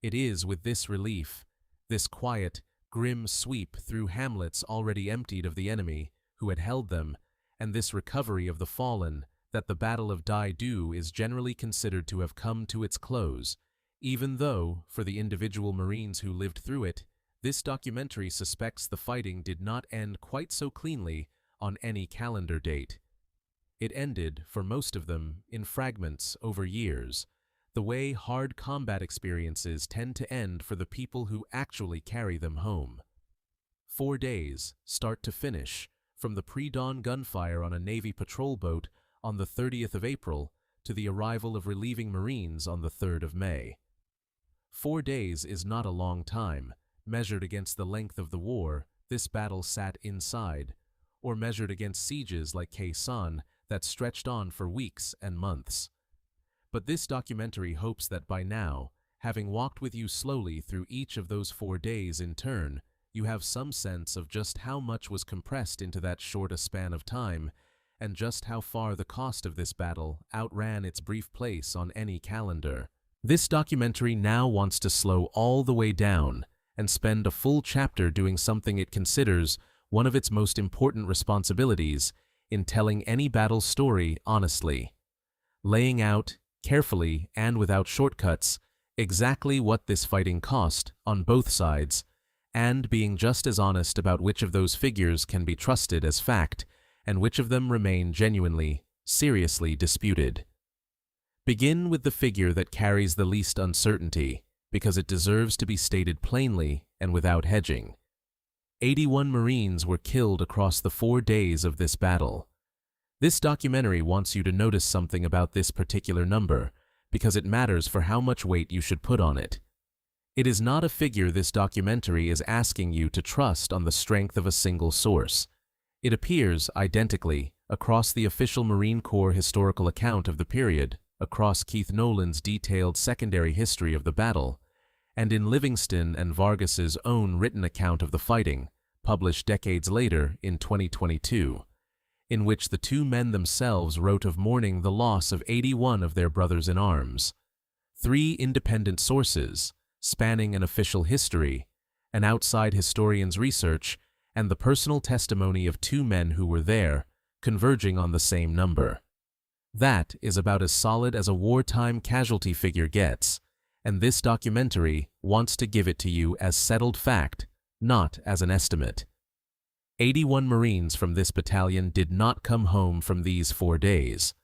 It is with this relief, this quiet, grim sweep through hamlets already emptied of the enemy who had held them, and this recovery of the fallen, that the Battle of Dai Do is generally considered to have come to its close, even though, for the individual Marines who lived through it, this documentary suspects the fighting did not end quite so cleanly on any calendar date. It ended, for most of them, in fragments over years, the way hard combat experiences tend to end for the people who actually carry them home. 4 days, start to finish, from the pre-dawn gunfire on a Navy patrol boat on the 30th of April to the arrival of relieving Marines on the 3rd of May. 4 days is not a long time, measured against the length of the war this battle sat inside, or measured against sieges like Khe Sanh that stretched on for weeks and months. But this documentary hopes that by now, having walked with you slowly through each of those 4 days in turn, you have some sense of just how much was compressed into that short a span of time, and just how far the cost of this battle outran its brief place on any calendar. This documentary now wants to slow all the way down and spend a full chapter doing something it considers one of its most important responsibilities in telling any battle story honestly, laying out, carefully and without shortcuts, exactly what this fighting cost on both sides, and being just as honest about which of those figures can be trusted as fact and which of them remain genuinely, seriously disputed. Begin with the figure that carries the least uncertainty, because it deserves to be stated plainly and without hedging. 81 Marines were killed across the 4 days of this battle. This documentary wants you to notice something about this particular number, because it matters for how much weight you should put on it. It is not a figure this documentary is asking you to trust on the strength of a single source. It appears identically across the official Marine Corps historical account of the period, across Keith Nolan's detailed secondary history of the battle, and in Livingston and Vargas's own written account of the fighting, published decades later in 2022, in which the two men themselves wrote of mourning the loss of 81 of their brothers in arms. 3 independent sources, spanning an official history, an outside historian's research, and the personal testimony of 2 men who were there, converging on the same number. That is about as solid as a wartime casualty figure gets, and this documentary wants to give it to you as settled fact, not as an estimate. 81 Marines from this battalion did not come home from these 4 days.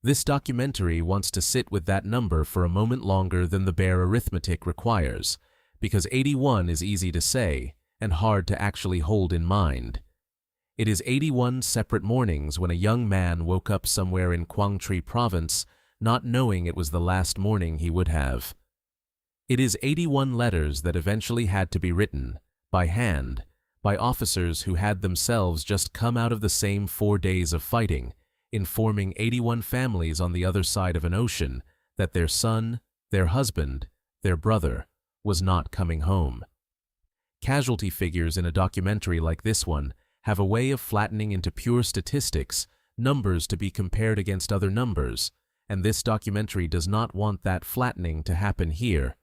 This documentary wants to sit with that number for a moment longer than the bare arithmetic requires, because 81 is easy to say and hard to actually hold in mind. It is 81 separate mornings when a young man woke up somewhere in Quang Tri Province, not knowing it was the last morning he would have. It is 81 letters that eventually had to be written, by hand, by officers who had themselves just come out of the same 4 days of fighting, informing 81 families on the other side of an ocean that their son, their husband, their brother, was not coming home. Casualty figures in a documentary like this one have a way of flattening into pure statistics, numbers to be compared against other numbers, and this documentary does not want that flattening to happen here,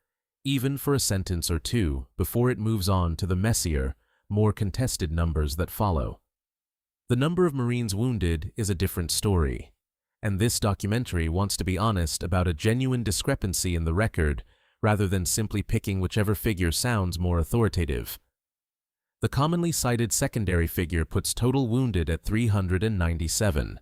even for a sentence or two before it moves on to the messier, more contested numbers that follow. The number of Marines wounded is a different story, and this documentary wants to be honest about a genuine discrepancy in the record rather than simply picking whichever figure sounds more authoritative. The commonly cited secondary figure puts total wounded at 397.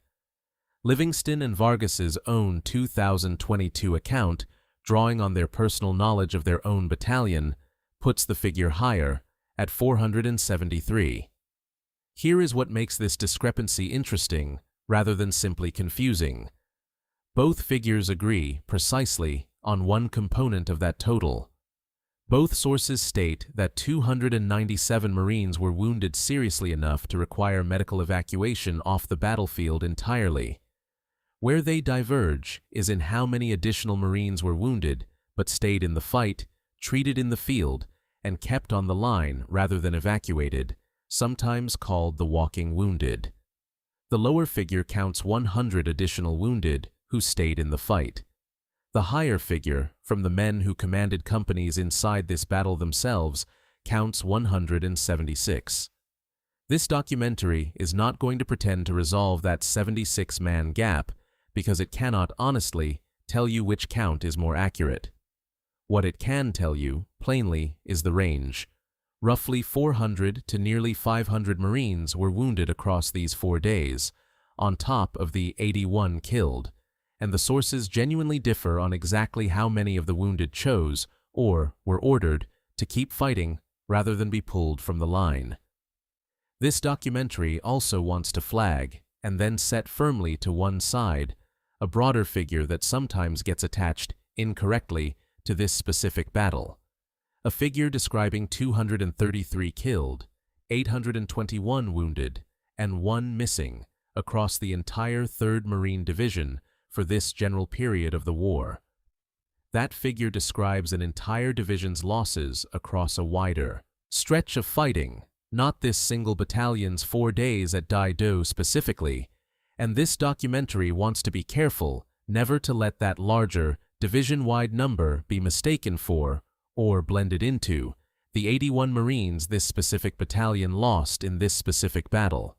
Livingston and Vargas's own 2022 account, drawing on their personal knowledge of their own battalion, puts the figure higher, at 473. Here is what makes this discrepancy interesting, rather than simply confusing. Both figures agree, precisely, on one component of that total. Both sources state that 297 Marines were wounded seriously enough to require medical evacuation off the battlefield entirely. Where they diverge is in how many additional Marines were wounded, but stayed in the fight, treated in the field, and kept on the line rather than evacuated, sometimes called the walking wounded. The lower figure counts 100 additional wounded who stayed in the fight. The higher figure, from the men who commanded companies inside this battle themselves, counts 176. This documentary is not going to pretend to resolve that 76-man gap because it cannot honestly tell you which count is more accurate. What it can tell you, plainly, is the range. Roughly 400 to nearly 500 Marines were wounded across these 4 days, on top of the 81 killed, and the sources genuinely differ on exactly how many of the wounded chose, or were ordered, to keep fighting rather than be pulled from the line. This documentary also wants to flag, and then set firmly to one side, a broader figure that sometimes gets attached, incorrectly, to this specific battle. A figure describing 233 killed, 821 wounded, and 1 missing across the entire 3rd Marine Division for this general period of the war. That figure describes an entire division's losses across a wider stretch of fighting, not this single battalion's 4 days at Dai Do specifically, And this documentary wants to be careful never to let that larger, division-wide number be mistaken for, or blended into, the 81 Marines this specific battalion lost in this specific battle.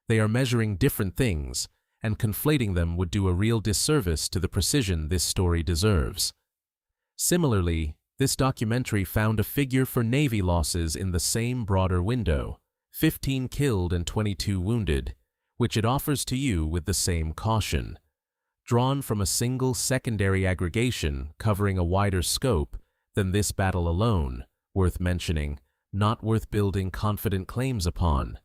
They are measuring different things, and conflating them would do a real disservice to the precision this story deserves. Similarly, this documentary found a figure for Navy losses in the same broader window, 15 killed and 22 wounded, which it offers to you with the same caution. Drawn from a single secondary aggregation covering a wider scope than this battle alone, worth mentioning, not worth building confident claims upon.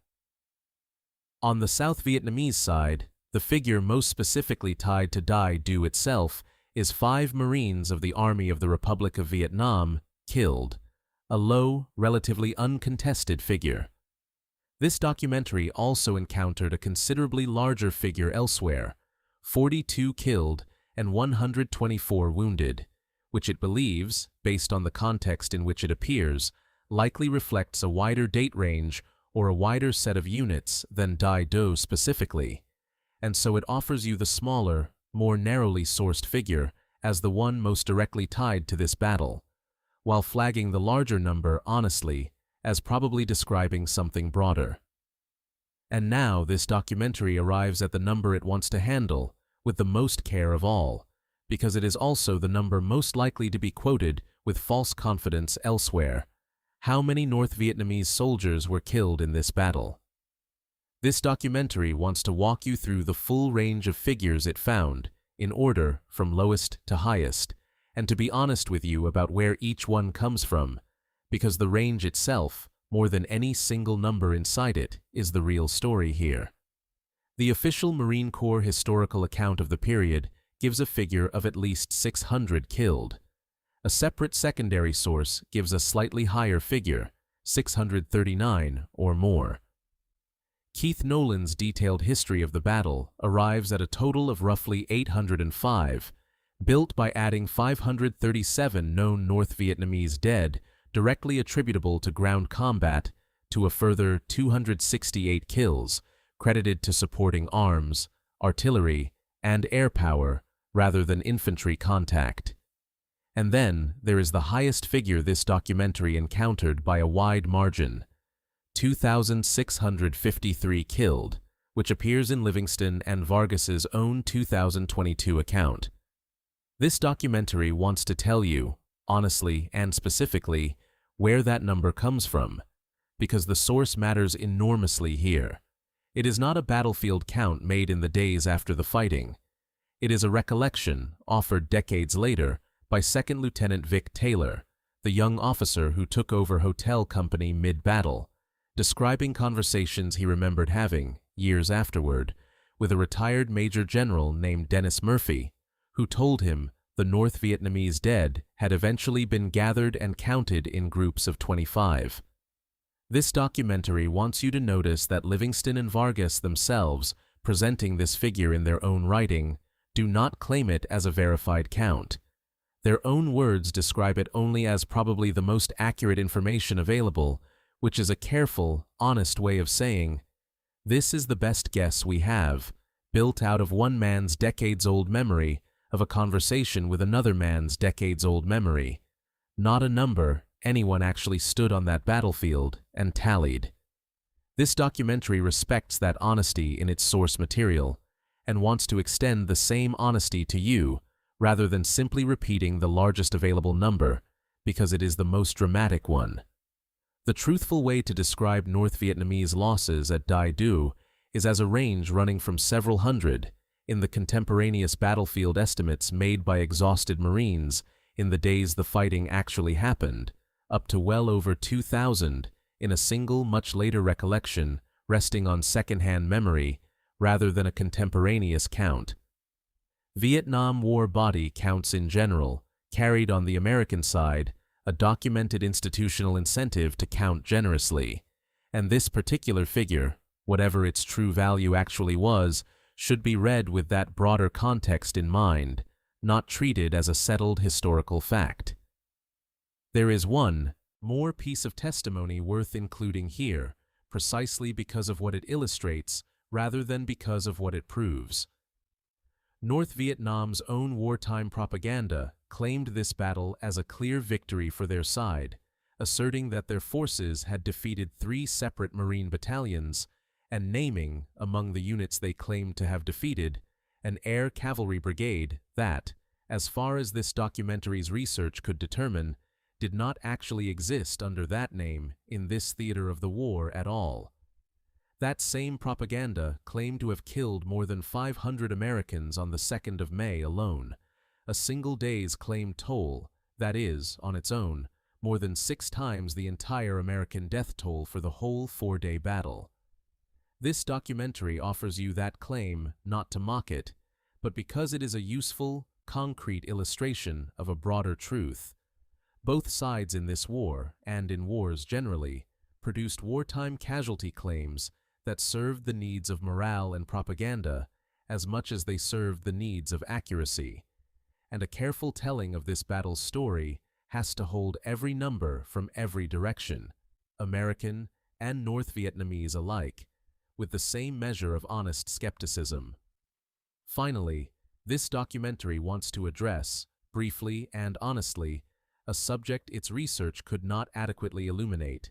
On the South Vietnamese side, the figure most specifically tied to Dai Do itself is 5 Marines of the Army of the Republic of Vietnam killed, a low, relatively uncontested figure. This documentary also encountered a considerably larger figure elsewhere, 42 killed and 124 wounded, which it believes, based on the context in which it appears, likely reflects a wider date range or a wider set of units than Dai Do specifically, and so it offers you the smaller, more narrowly sourced figure as the one most directly tied to this battle, while flagging the larger number honestly as probably describing something broader. And now this documentary arrives at the number it wants to handle with the most care of all, because it is also the number most likely to be quoted with false confidence elsewhere. How many North Vietnamese soldiers were killed in this battle? This documentary wants to walk you through the full range of figures it found, in order from lowest to highest, and to be honest with you about where each one comes from, because the range itself, more than any single number inside it, is the real story here. The official Marine Corps historical account of the period gives a figure of at least 600 killed. A separate secondary source gives a slightly higher figure, 639 or more. Keith Nolan's detailed history of the battle arrives at a total of roughly 805, built by adding 537 known North Vietnamese dead directly attributable to ground combat to a further 268 kills credited to supporting arms, artillery, and air power rather than infantry contact. And then there is the highest figure this documentary encountered by a wide margin, 2,653 killed, which appears in Livingston and Vargas's own 2022 account. This documentary wants to tell you, honestly and specifically, where that number comes from, because the source matters enormously here. It is not a battlefield count made in the days after the fighting. It is a recollection offered decades later by Second Lieutenant Vic Taylor, the young officer who took over hotel company mid-battle, describing conversations he remembered having, years afterward, with a retired Major General named Dennis Murphy, who told him the North Vietnamese dead had eventually been gathered and counted in groups of 25. This documentary wants you to notice that Livingston and Vargas themselves, presenting this figure in their own writing, do not claim it as a verified count. Their own words describe it only as probably the most accurate information available, which is a careful, honest way of saying, this is the best guess we have, built out of one man's decades-old memory of a conversation with another man's decades-old memory, not a number anyone actually stood on that battlefield and tallied. This documentary respects that honesty in its source material and wants to extend the same honesty to you rather than simply repeating the largest available number because it is the most dramatic one. The truthful way to describe North Vietnamese losses at Dai Do is as a range running from several hundred in the contemporaneous battlefield estimates made by exhausted Marines in the days the fighting actually happened, up to well over 2,000 in a single much later recollection resting on second-hand memory rather than a contemporaneous count. Vietnam War body counts in general carried on the American side a documented institutional incentive to count generously, and this particular figure, whatever its true value actually was, should be read with that broader context in mind, not treated as a settled historical fact. There is one more piece of testimony worth including here, precisely because of what it illustrates rather than because of what it proves. North Vietnam's own wartime propaganda claimed this battle as a clear victory for their side, asserting that their forces had defeated 3 separate Marine battalions and naming, among the units they claimed to have defeated, an air cavalry brigade that, as far as this documentary's research could determine, did not actually exist under that name in this theater of the war at all. That same propaganda claimed to have killed more than 500 Americans on the 2nd of May alone, a single day's claimed toll, that is, on its own, more than 6 times the entire American death toll for the whole 4-day battle. This documentary offers you that claim not to mock it, but because it is a useful, concrete illustration of a broader truth. Both sides in this war, and in wars generally, produced wartime casualty claims that served the needs of morale and propaganda as much as they served the needs of accuracy. And a careful telling of this battle's story has to hold every number from every direction, American and North Vietnamese alike, with the same measure of honest skepticism. Finally, this documentary wants to address, briefly and honestly, a subject its research could not adequately illuminate: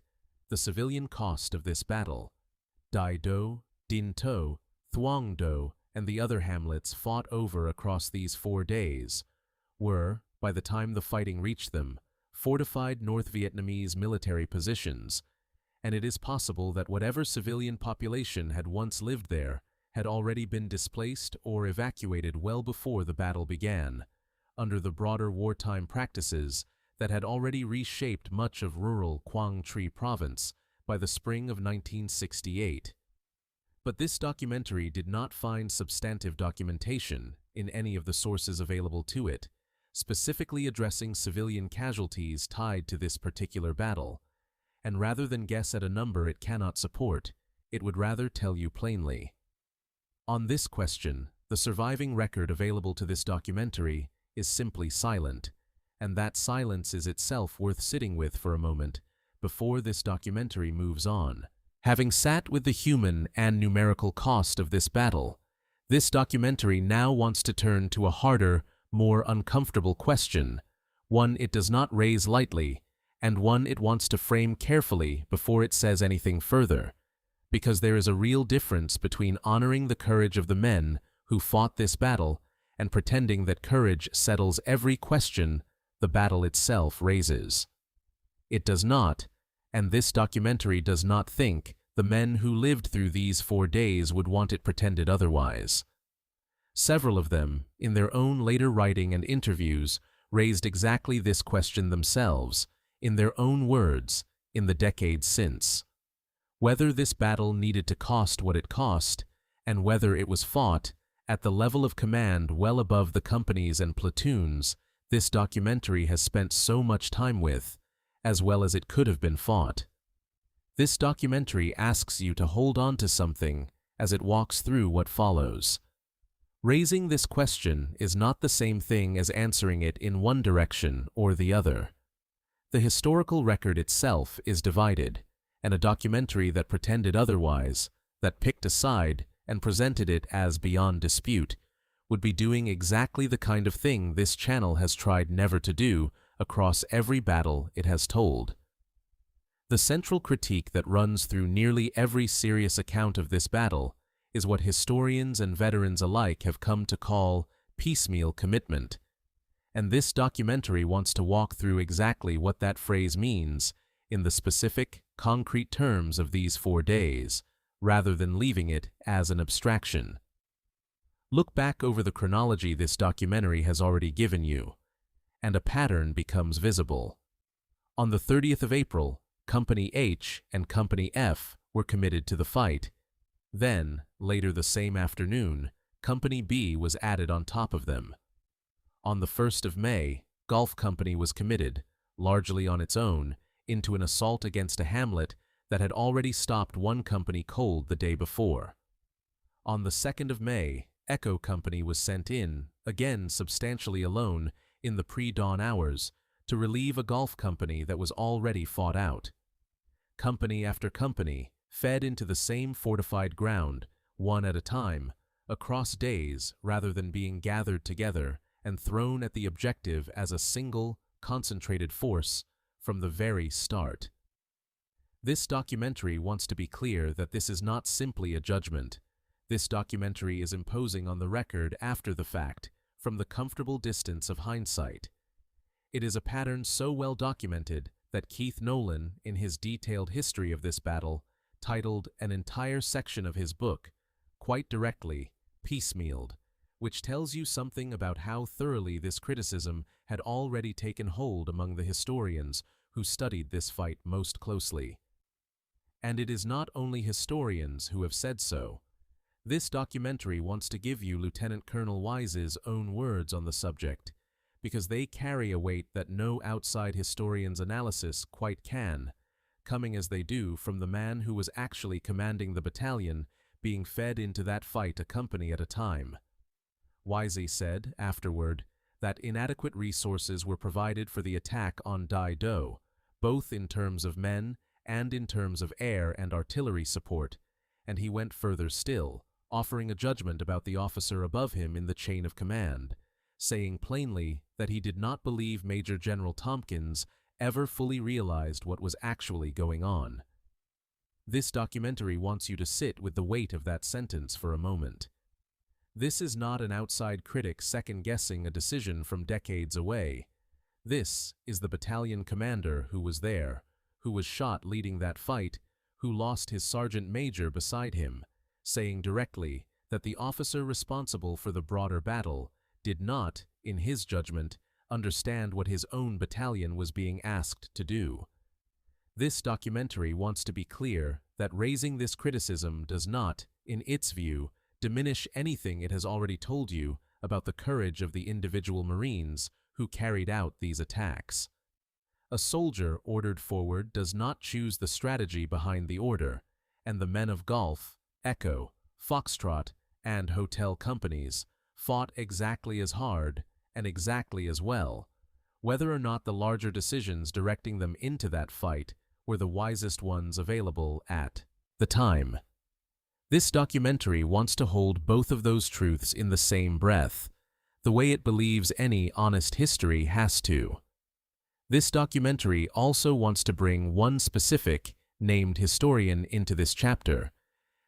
the civilian cost of this battle. Dai Do, Dinh To, Thuong Do, and the other hamlets fought over across these 4 days were, by the time the fighting reached them, fortified North Vietnamese military positions, and it is possible that whatever civilian population had once lived there had already been displaced or evacuated well before the battle began, under the broader wartime practices that had already reshaped much of rural Quang Tri province by the spring of 1968. But this documentary did not find substantive documentation in any of the sources available to it, specifically addressing civilian casualties tied to this particular battle, and rather than guess at a number it cannot support, it would rather tell you plainly. On this question, the surviving record available to this documentary is simply silent, and that silence is itself worth sitting with for a moment before this documentary moves on. Having sat with the human and numerical cost of this battle, this documentary now wants to turn to a harder, more uncomfortable question, one it does not raise lightly, and one it wants to frame carefully before it says anything further, because there is a real difference between honoring the courage of the men who fought this battle and pretending that courage settles every question the battle itself raises. It does not, and this documentary does not think the men who lived through these 4 days would want it pretended otherwise. Several of them, in their own later writing and interviews, raised exactly this question themselves, in their own words, in the decades since. Whether this battle needed to cost what it cost, and whether it was fought at the level of command well above the companies and platoons this documentary has spent so much time with, as well as it could have been fought. This documentary asks you to hold on to something as it walks through what follows. Raising this question is not the same thing as answering it in one direction or the other. The historical record itself is divided, and a documentary that pretended otherwise, that picked a side and presented it as beyond dispute, would be doing exactly the kind of thing this channel has tried never to do across every battle it has told. The central critique that runs through nearly every serious account of this battle is what historians and veterans alike have come to call piecemeal commitment, and this documentary wants to walk through exactly what that phrase means in the specific, concrete terms of these 4 days, rather than leaving it as an abstraction. Look back over the chronology this documentary has already given you, and a pattern becomes visible. On the 30th of April, Company H and Company F were committed to the fight. Then, later the same afternoon, Company B was added on top of them. On the 1st of May, Gulf Company was committed, largely on its own, into an assault against a hamlet that had already stopped one company cold the day before. On the 2nd of May, Echo Company was sent in, again substantially alone, in the pre-dawn hours, to relieve a Gulf Company that was already fought out. Company after company fed into the same fortified ground, one at a time, across days rather than being gathered together and thrown at the objective as a single, concentrated force from the very start. This documentary wants to be clear that this is not simply a judgment. This documentary is imposing on the record after the fact, from the comfortable distance of hindsight. It is a pattern so well documented that Keith Nolan, in his detailed history of this battle, titled an entire section of his book, quite directly, Piecemealed, which tells you something about how thoroughly this criticism had already taken hold among the historians who studied this fight most closely. And it is not only historians who have said so. This documentary wants to give you Lieutenant Colonel Wise's own words on the subject, because they carry a weight that no outside historian's analysis quite can, coming as they do from the man who was actually commanding the battalion being fed into that fight a company at a time. Wise said, afterward, that inadequate resources were provided for the attack on Dai Do, both in terms of men and in terms of air and artillery support, and he went further still, offering a judgment about the officer above him in the chain of command, saying plainly that he did not believe Major General Tompkins ever fully realized what was actually going on. This documentary wants you to sit with the weight of that sentence for a moment. This is not an outside critic second-guessing a decision from decades away. This is the battalion commander who was there, who was shot leading that fight, who lost his sergeant major beside him, saying directly that the officer responsible for the broader battle did not, in his judgment, understand what his own battalion was being asked to do. This documentary wants to be clear that raising this criticism does not, in its view, diminish anything it has already told you about the courage of the individual Marines who carried out these attacks. A soldier ordered forward does not choose the strategy behind the order, and the men of Golf, Echo, Foxtrot, and Hotel companies fought exactly as hard and exactly as well, whether or not the larger decisions directing them into that fight were the wisest ones available at the time. This documentary wants to hold both of those truths in the same breath, the way it believes any honest history has to. This documentary also wants to bring one specific, named historian into this chapter,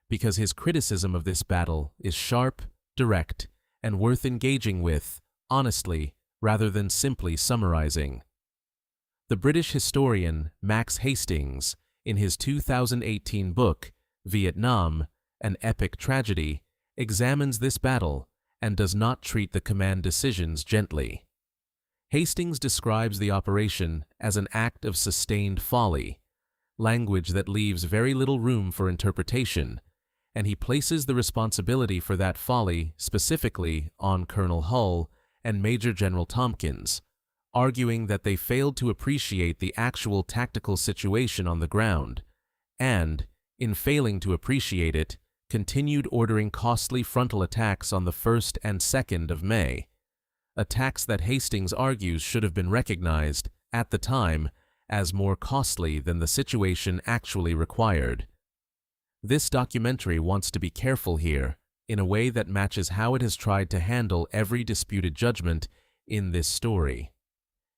because his criticism of this battle is sharp, direct, and worth engaging with, honestly, rather than simply summarizing. The British historian Max Hastings, in his 2018 book, Vietnam, An Epic Tragedy, examines this battle and does not treat the command decisions gently. Hastings describes the operation as an act of sustained folly, language that leaves very little room for interpretation, and he places the responsibility for that folly specifically on Colonel Hull and Major General Tompkins, arguing that they failed to appreciate the actual tactical situation on the ground, and, in failing to appreciate it, continued ordering costly frontal attacks on the 1st and 2nd of May, attacks that Hastings argues should have been recognized, at the time, as more costly than the situation actually required. This documentary wants to be careful here, in a way that matches how it has tried to handle every disputed judgment in this story.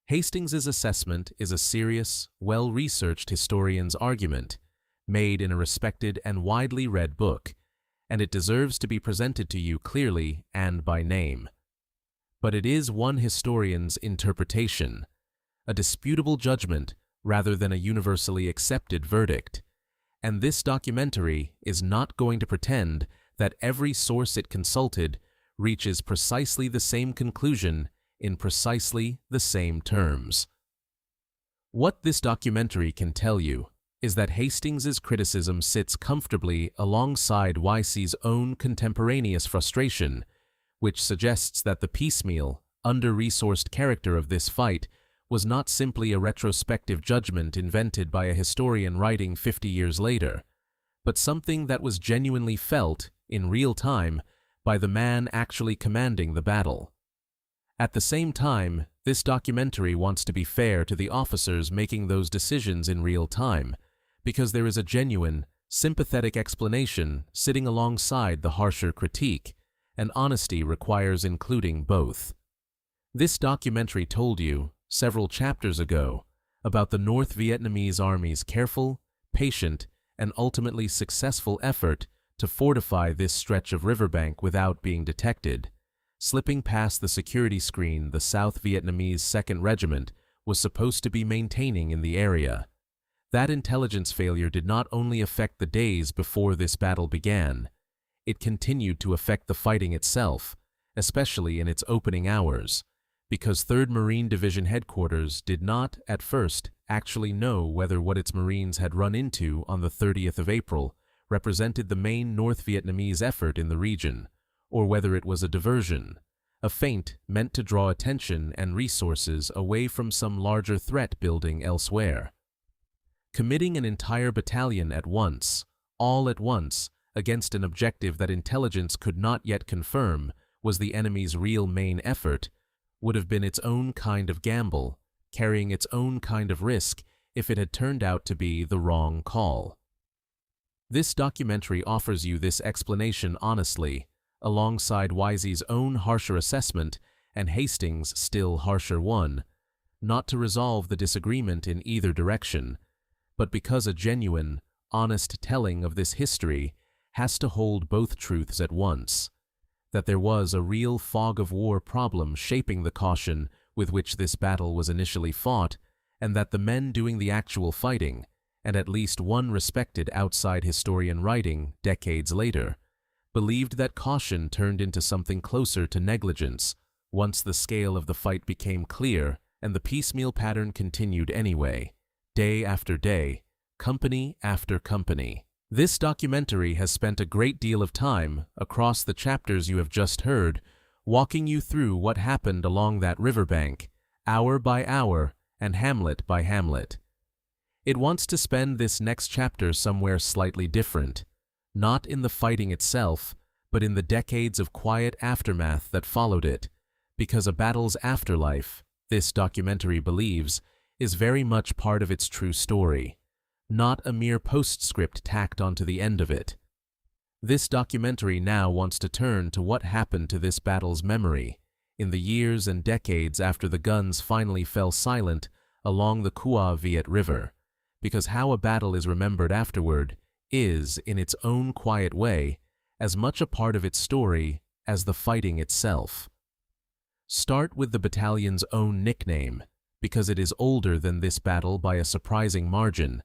Hastings's assessment is a serious, well-researched historian's argument, made in a respected and widely read book, and it deserves to be presented to you clearly and by name. But it is one historian's interpretation, a disputable judgment rather than a universally accepted verdict, and this documentary is not going to pretend that every source it consulted reaches precisely the same conclusion in precisely the same terms. What this documentary can tell you is that Hastings's criticism sits comfortably alongside Wise's own contemporaneous frustration, which suggests that the piecemeal, under-resourced character of this fight was not simply a retrospective judgment invented by a historian writing 50 years later, but something that was genuinely felt, in real time, by the man actually commanding the battle. At the same time, this documentary wants to be fair to the officers making those decisions in real time, because there is a genuine, sympathetic explanation sitting alongside the harsher critique, and honesty requires including both. This documentary told you, several chapters ago, about the North Vietnamese Army's careful, patient, and ultimately successful effort to fortify this stretch of riverbank without being detected, slipping past the security screen the South Vietnamese 2nd Regiment was supposed to be maintaining in the area. That intelligence failure did not only affect the days before this battle began, it continued to affect the fighting itself, especially in its opening hours, because 3rd Marine Division headquarters did not, at first, actually know whether what its Marines had run into on the 30th of April represented the main North Vietnamese effort in the region, or whether it was a diversion, a feint meant to draw attention and resources away from some larger threat building elsewhere. Committing an entire battalion at once, all at once, against an objective that intelligence could not yet confirm was the enemy's real main effort, would have been its own kind of gamble, carrying its own kind of risk if it had turned out to be the wrong call. This documentary offers you this explanation honestly, alongside Wisey's own harsher assessment and Hastings' still harsher one, not to resolve the disagreement in either direction, but because a genuine, honest telling of this history has to hold both truths at once. That there was a real fog of war problem shaping the caution with which this battle was initially fought, and that the men doing the actual fighting, and at least one respected outside historian writing decades later, believed that caution turned into something closer to negligence once the scale of the fight became clear and the piecemeal pattern continued anyway, day after day, company after company. This documentary has spent a great deal of time, across the chapters you have just heard, walking you through what happened along that riverbank, hour by hour and hamlet by hamlet. It wants to spend this next chapter somewhere slightly different, not in the fighting itself, but in the decades of quiet aftermath that followed it, because a battle's afterlife, this documentary believes, is very much part of its true story, not a mere postscript tacked onto the end of it. This documentary now wants to turn to what happened to this battle's memory in the years and decades after the guns finally fell silent along the Qua Viet River, because how a battle is remembered afterward is, in its own quiet way, as much a part of its story as the fighting itself. Start with the battalion's own nickname, because it is older than this battle by a surprising margin,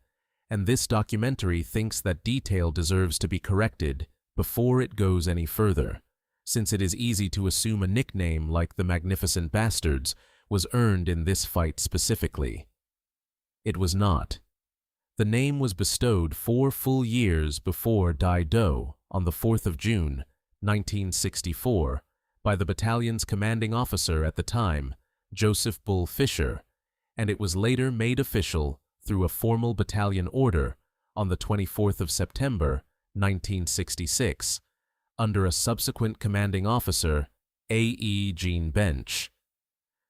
and this documentary thinks that detail deserves to be corrected before it goes any further, since it is easy to assume a nickname like the Magnificent Bastards was earned in this fight specifically. It was not. The name was bestowed 4 full years before Dai Do on the 4th of June, 1964, by the battalion's commanding officer at the time, Joseph Bull Fisher, and it was later made official through a formal battalion order on the 24th of September, 1966, under a subsequent commanding officer, A.E. Gene Bench.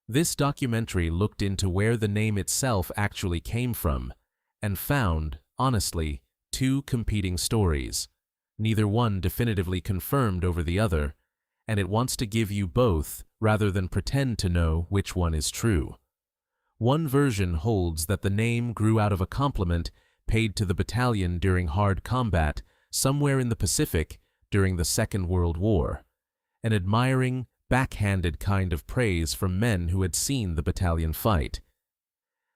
This documentary looked into where the name itself actually came from, and found, honestly, 2 competing stories, neither one definitively confirmed over the other, and it wants to give you both rather than pretend to know which one is true. One version holds that the name grew out of a compliment paid to the battalion during hard combat somewhere in the Pacific during the Second World War, an admiring, backhanded kind of praise from men who had seen the battalion fight.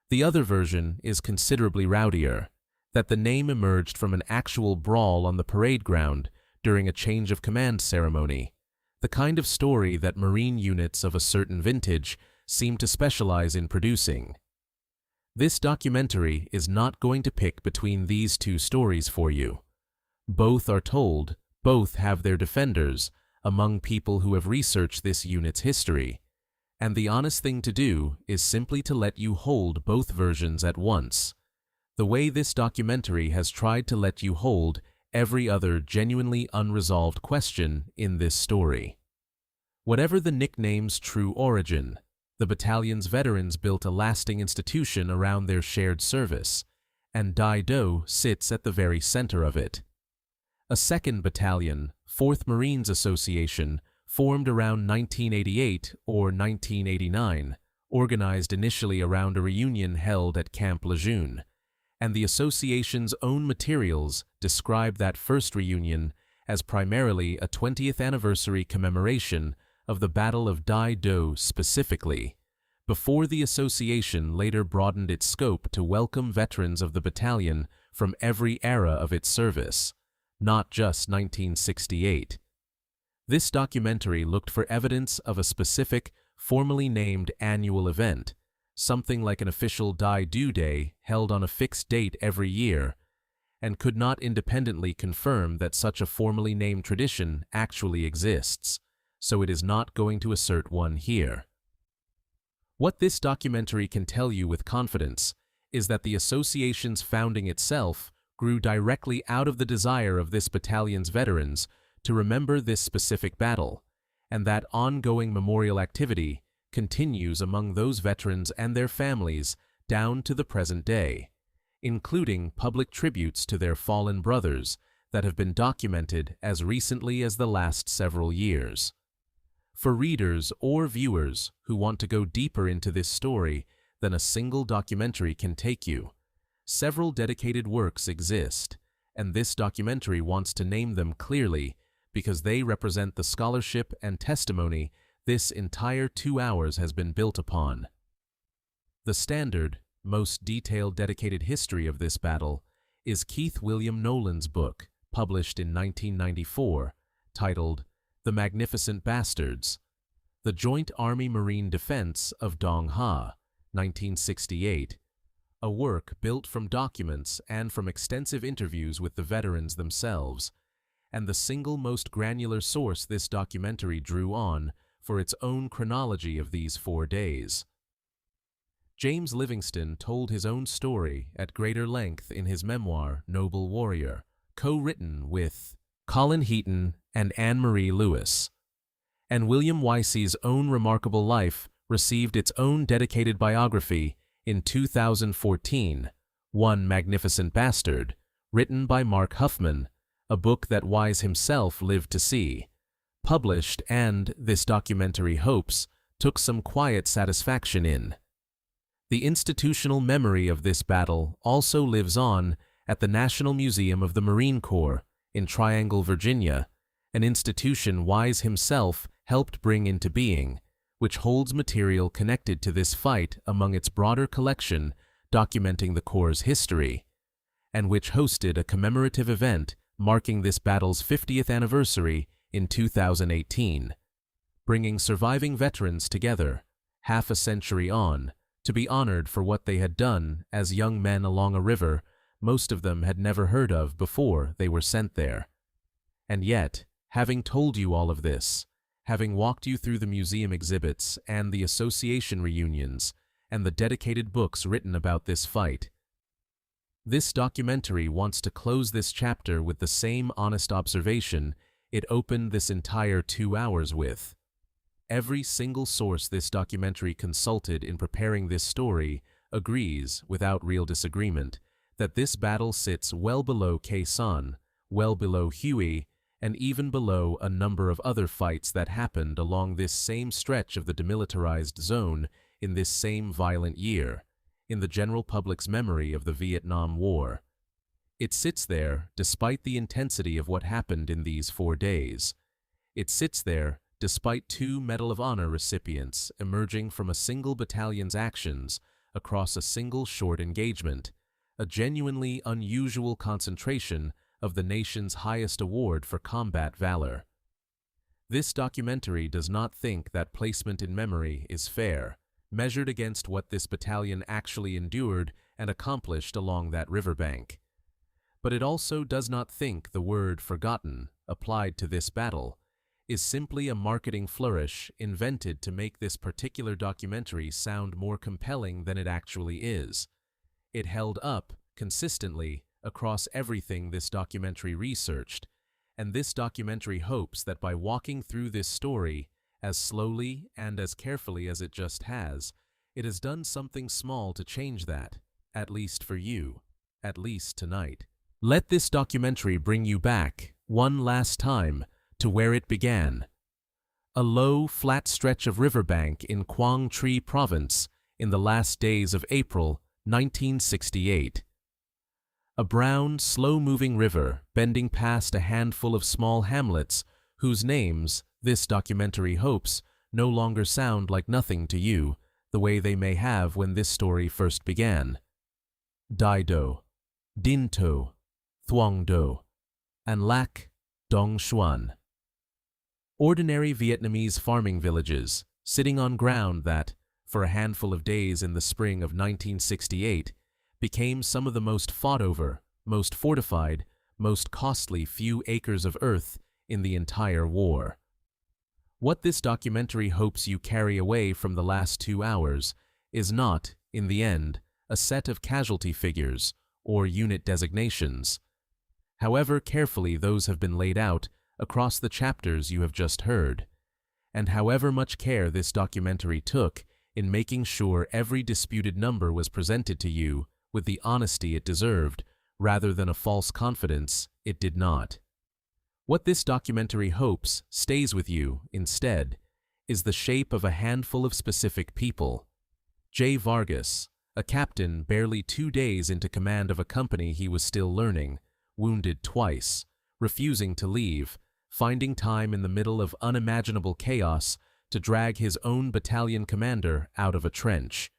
The other version is considerably rowdier, that the name emerged from an actual brawl on the parade ground during a change of command ceremony, the kind of story that Marine units of a certain vintage seem to specialize in producing. This documentary is not going to pick between these 2 stories for you. Both are told, both have their defenders among people who have researched this unit's history, and the honest thing to do is simply to let you hold both versions at once, the way this documentary has tried to let you hold every other genuinely unresolved question in this story. Whatever the nickname's true origin, the battalion's veterans built a lasting institution around their shared service, and Dai Do sits at the very center of it. A second battalion, 4th Marines Association, formed around 1988 or 1989, organized initially around a reunion held at Camp Lejeune, and the association's own materials describe that first reunion as primarily a 20th anniversary commemoration of the Battle of Dai Do specifically, before the association later broadened its scope to welcome veterans of the battalion from every era of its service, not just 1968. This documentary looked for evidence of a specific, formally named annual event, something like an official Dai Do Day held on a fixed date every year, and could not independently confirm that such a formally named tradition actually exists, so it is not going to assert one here. What this documentary can tell you with confidence is that the association's founding itself grew directly out of the desire of this battalion's veterans to remember this specific battle, and that ongoing memorial activity continues among those veterans and their families down to the present day, including public tributes to their fallen brothers that have been documented as recently as the last several years. For readers or viewers who want to go deeper into this story than a single documentary can take you, several dedicated works exist, and this documentary wants to name them clearly because they represent the scholarship and testimony this entire 2 hours has been built upon. The standard, most detailed dedicated history of this battle is Keith William Nolan's book, published in 1994, titled The Magnificent Bastards, The Joint Army-Marine Defense of Đông Hà, 1968, a work built from documents and from extensive interviews with the veterans themselves, and the single most granular source this documentary drew on for its own chronology of these 4 days. James Livingston told his own story at greater length in his memoir, Noble Warrior, co-written with Colin Heaton and Anne-Marie Lewis. And William Weissey's own remarkable life received its own dedicated biography in 2014, One Magnificent Bastard, written by Mark Huffman, a book that Wise himself lived to see, published and, this documentary hopes, took some quiet satisfaction in. The institutional memory of this battle also lives on at the National Museum of the Marine Corps in Triangle, Virginia, an institution Wise himself helped bring into being, which holds material connected to this fight among its broader collection documenting the Corps' history, and which hosted a commemorative event marking this battle's 50th anniversary in 2018, bringing surviving veterans together, half a century on, to be honored for what they had done as young men along a river most of them had never heard of before they were sent there. And yet, having told you all of this, having walked you through the museum exhibits and the association reunions and the dedicated books written about this fight, this documentary wants to close this chapter with the same honest observation it opened this entire 2 hours with. Every single source this documentary consulted in preparing this story agrees, without real disagreement, that this battle sits well below Khe Sanh, well below Hue, and even below a number of other fights that happened along this same stretch of the Demilitarized Zone in this same violent year, in the general public's memory of the Vietnam War. It sits there despite the intensity of what happened in these 4 days. It sits there despite 2 Medal of Honor recipients emerging from a single battalion's actions across a single short engagement, a genuinely unusual concentration of the nation's highest award for combat valor. This documentary does not think that placement in memory is fair, measured against what this battalion actually endured and accomplished along that riverbank. But it also does not think the word forgotten, applied to this battle, is simply a marketing flourish invented to make this particular documentary sound more compelling than it actually is. It held up, consistently, across everything this documentary researched, and this documentary hopes that by walking through this story, as slowly and as carefully as it just has, it has done something small to change that, at least for you, at least tonight. Let this documentary bring you back, one last time, to where it began. A low, flat stretch of riverbank in Quang Tri Province in the last days of April 1968. A brown, slow-moving river bending past a handful of small hamlets whose names, this documentary hopes, no longer sound like nothing to you, the way they may have when this story first began. Dai Do, Din To, Thuong Do, and Lac Dong Xuan. Ordinary Vietnamese farming villages, sitting on ground that, for a handful of days in the spring of 1968, became some of the most fought over, most fortified, most costly few acres of earth in the entire war. What this documentary hopes you carry away from the last 2 hours is not, in the end, a set of casualty figures or unit designations. However carefully those have been laid out across the chapters you have just heard, and however much care this documentary took in making sure every disputed number was presented to you with the honesty it deserved, rather than a false confidence it did not. What this documentary hopes stays with you, instead, is the shape of a handful of specific people. J. Vargas, a captain barely 2 days into command of a company he was still learning, wounded twice, refusing to leave, finding time in the middle of unimaginable chaos to drag his own battalion commander out of a trench.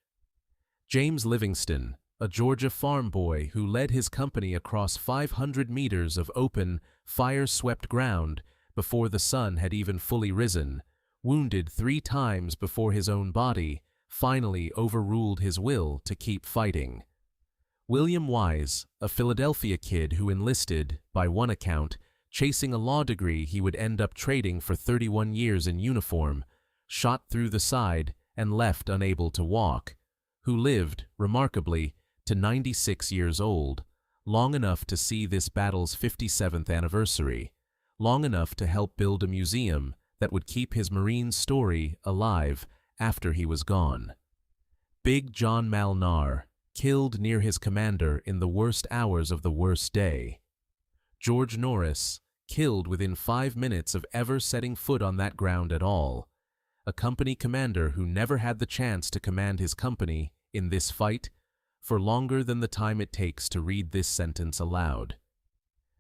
James Livingston, a Georgia farm boy who led his company across 500 meters of open, fire-swept ground before the sun had even fully risen, wounded 3 times before his own body finally overruled his will to keep fighting. William Wise, a Philadelphia kid who enlisted, by one account, chasing a law degree he would end up trading for 31 years in uniform, shot through the side and left unable to walk, who lived, remarkably, to 96 years old, long enough to see this battle's 57th anniversary, long enough to help build a museum that would keep his Marine story alive after he was gone. Big John Malnar, killed near his commander in the worst hours of the worst day. George Norris, killed within 5 minutes of ever setting foot on that ground at all, a company commander who never had the chance to command his company in this fight for longer than the time it takes to read this sentence aloud.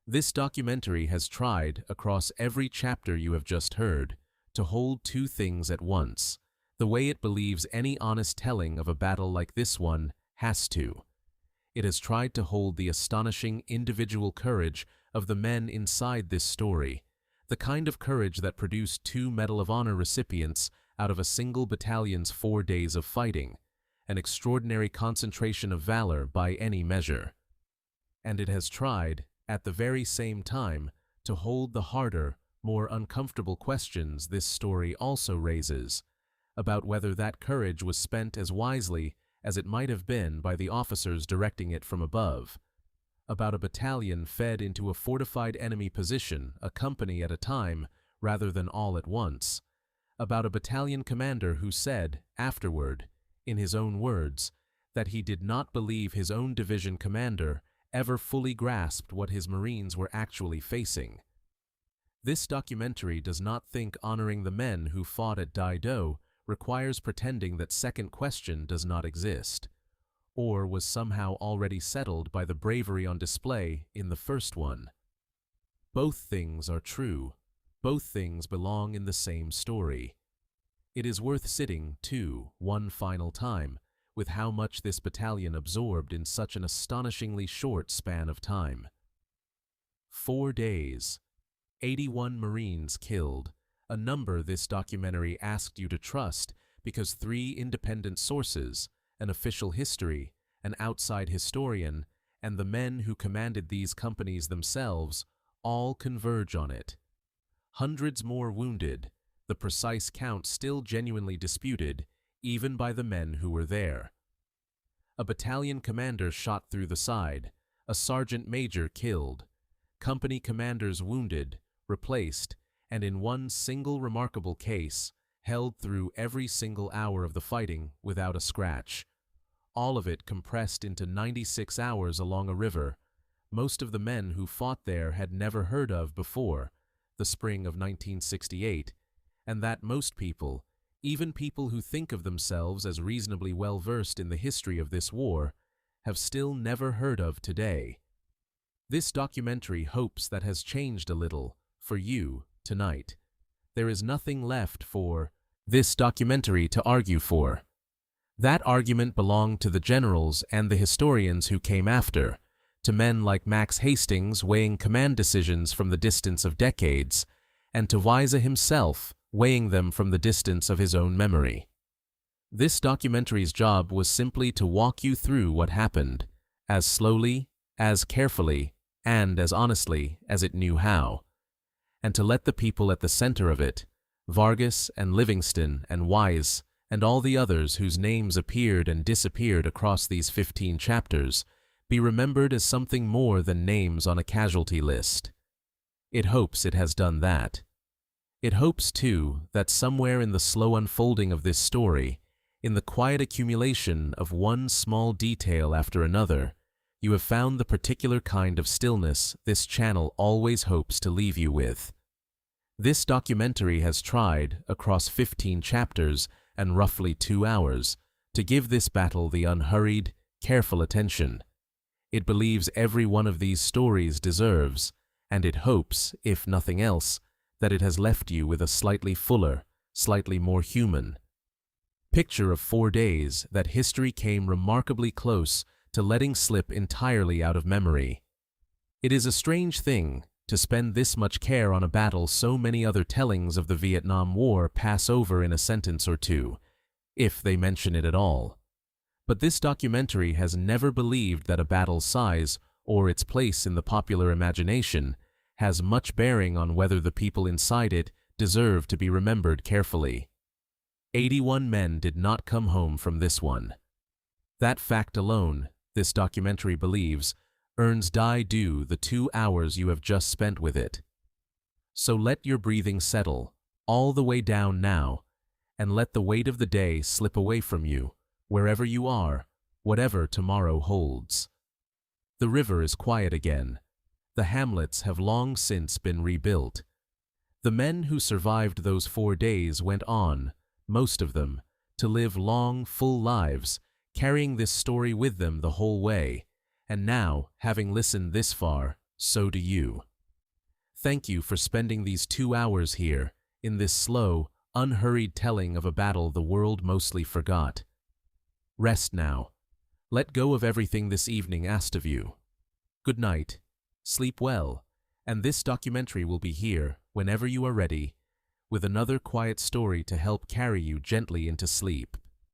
This documentary has tried, across every chapter you have just heard, to hold 2 things at once, the way it believes any honest telling of a battle like this one has to. It has tried to hold the astonishing individual courage of the men inside this story, the kind of courage that produced 2 Medal of Honor recipients out of a single battalion's 4 days of fighting, an extraordinary concentration of valor by any measure. And it has tried, at the very same time, to hold the harder, more uncomfortable questions this story also raises, about whether that courage was spent as wisely as it might have been by the officers directing it from above, about a battalion fed into a fortified enemy position a company at a time rather than all at once, about a battalion commander who said, afterward, in his own words, that he did not believe his own division commander ever fully grasped what his Marines were actually facing. This documentary does not think honoring the men who fought at Dai Do requires pretending that second question does not exist, or was somehow already settled by the bravery on display in the first one. Both things are true. Both things belong in the same story. It is worth sitting, too, one final time, with how much this battalion absorbed in such an astonishingly short span of time. 4 days, 81 Marines killed, a number this documentary asked you to trust because 3 independent sources, an official history, an outside historian, and the men who commanded these companies themselves all converge on it. Hundreds more wounded, the precise count still genuinely disputed, even by the men who were there. A battalion commander shot through the side, a sergeant major killed, company commanders wounded, replaced, and in one single remarkable case, held through every single hour of the fighting without a scratch. all of it compressed into 96 hours along a river most of the men who fought there had never heard of before the spring of 1968, and that most people, even people who think of themselves as reasonably well versed in the history of this war, have still never heard of today. This documentary hopes that has changed a little for you tonight. There is nothing left for this documentary to argue for. That argument belonged to the generals and the historians who came after, to men like Max Hastings weighing command decisions from the distance of decades, and to Weise himself weighing them from the distance of his own memory. This documentary's job was simply to walk you through what happened, as slowly, as carefully, and as honestly as it knew how, and to let the people at the center of it, Vargas and Livingston and Wise and all the others whose names appeared and disappeared across these 15 chapters, be remembered as something more than names on a casualty list. It hopes it has done that. It hopes, too, that somewhere in the slow unfolding of this story, in the quiet accumulation of one small detail after another, you have found the particular kind of stillness this channel always hopes to leave you with. This documentary has tried, across 15 chapters and roughly 2 hours, to give this battle the unhurried, careful attention it believes every one of these stories deserves, and it hopes, if nothing else, that it has left you with a slightly fuller, slightly more human picture of 4 days that history came remarkably close to letting slip entirely out of memory. It is a strange thing to spend this much care on a battle so many other tellings of the Vietnam War pass over in a sentence or two, if they mention it at all. But this documentary has never believed that a battle's size or its place in the popular imagination has much bearing on whether the people inside it deserve to be remembered carefully. 81 men did not come home from this one. That fact alone, this documentary believes, earns Dai Do the 2 hours you have just spent with it. So let your breathing settle, all the way down now, and let the weight of the day slip away from you, wherever you are, whatever tomorrow holds. The river is quiet again. The hamlets have long since been rebuilt. The men who survived those 4 days went on, most of them, to live long, full lives, carrying this story with them the whole way, and now, having listened this far, so do you. Thank you for spending these 2 hours here, in this slow, unhurried telling of a battle the world mostly forgot. Rest now. Let go of everything this evening asked of you. Good night. Sleep well, and this documentary will be here, whenever you are ready, with another quiet story to help carry you gently into sleep.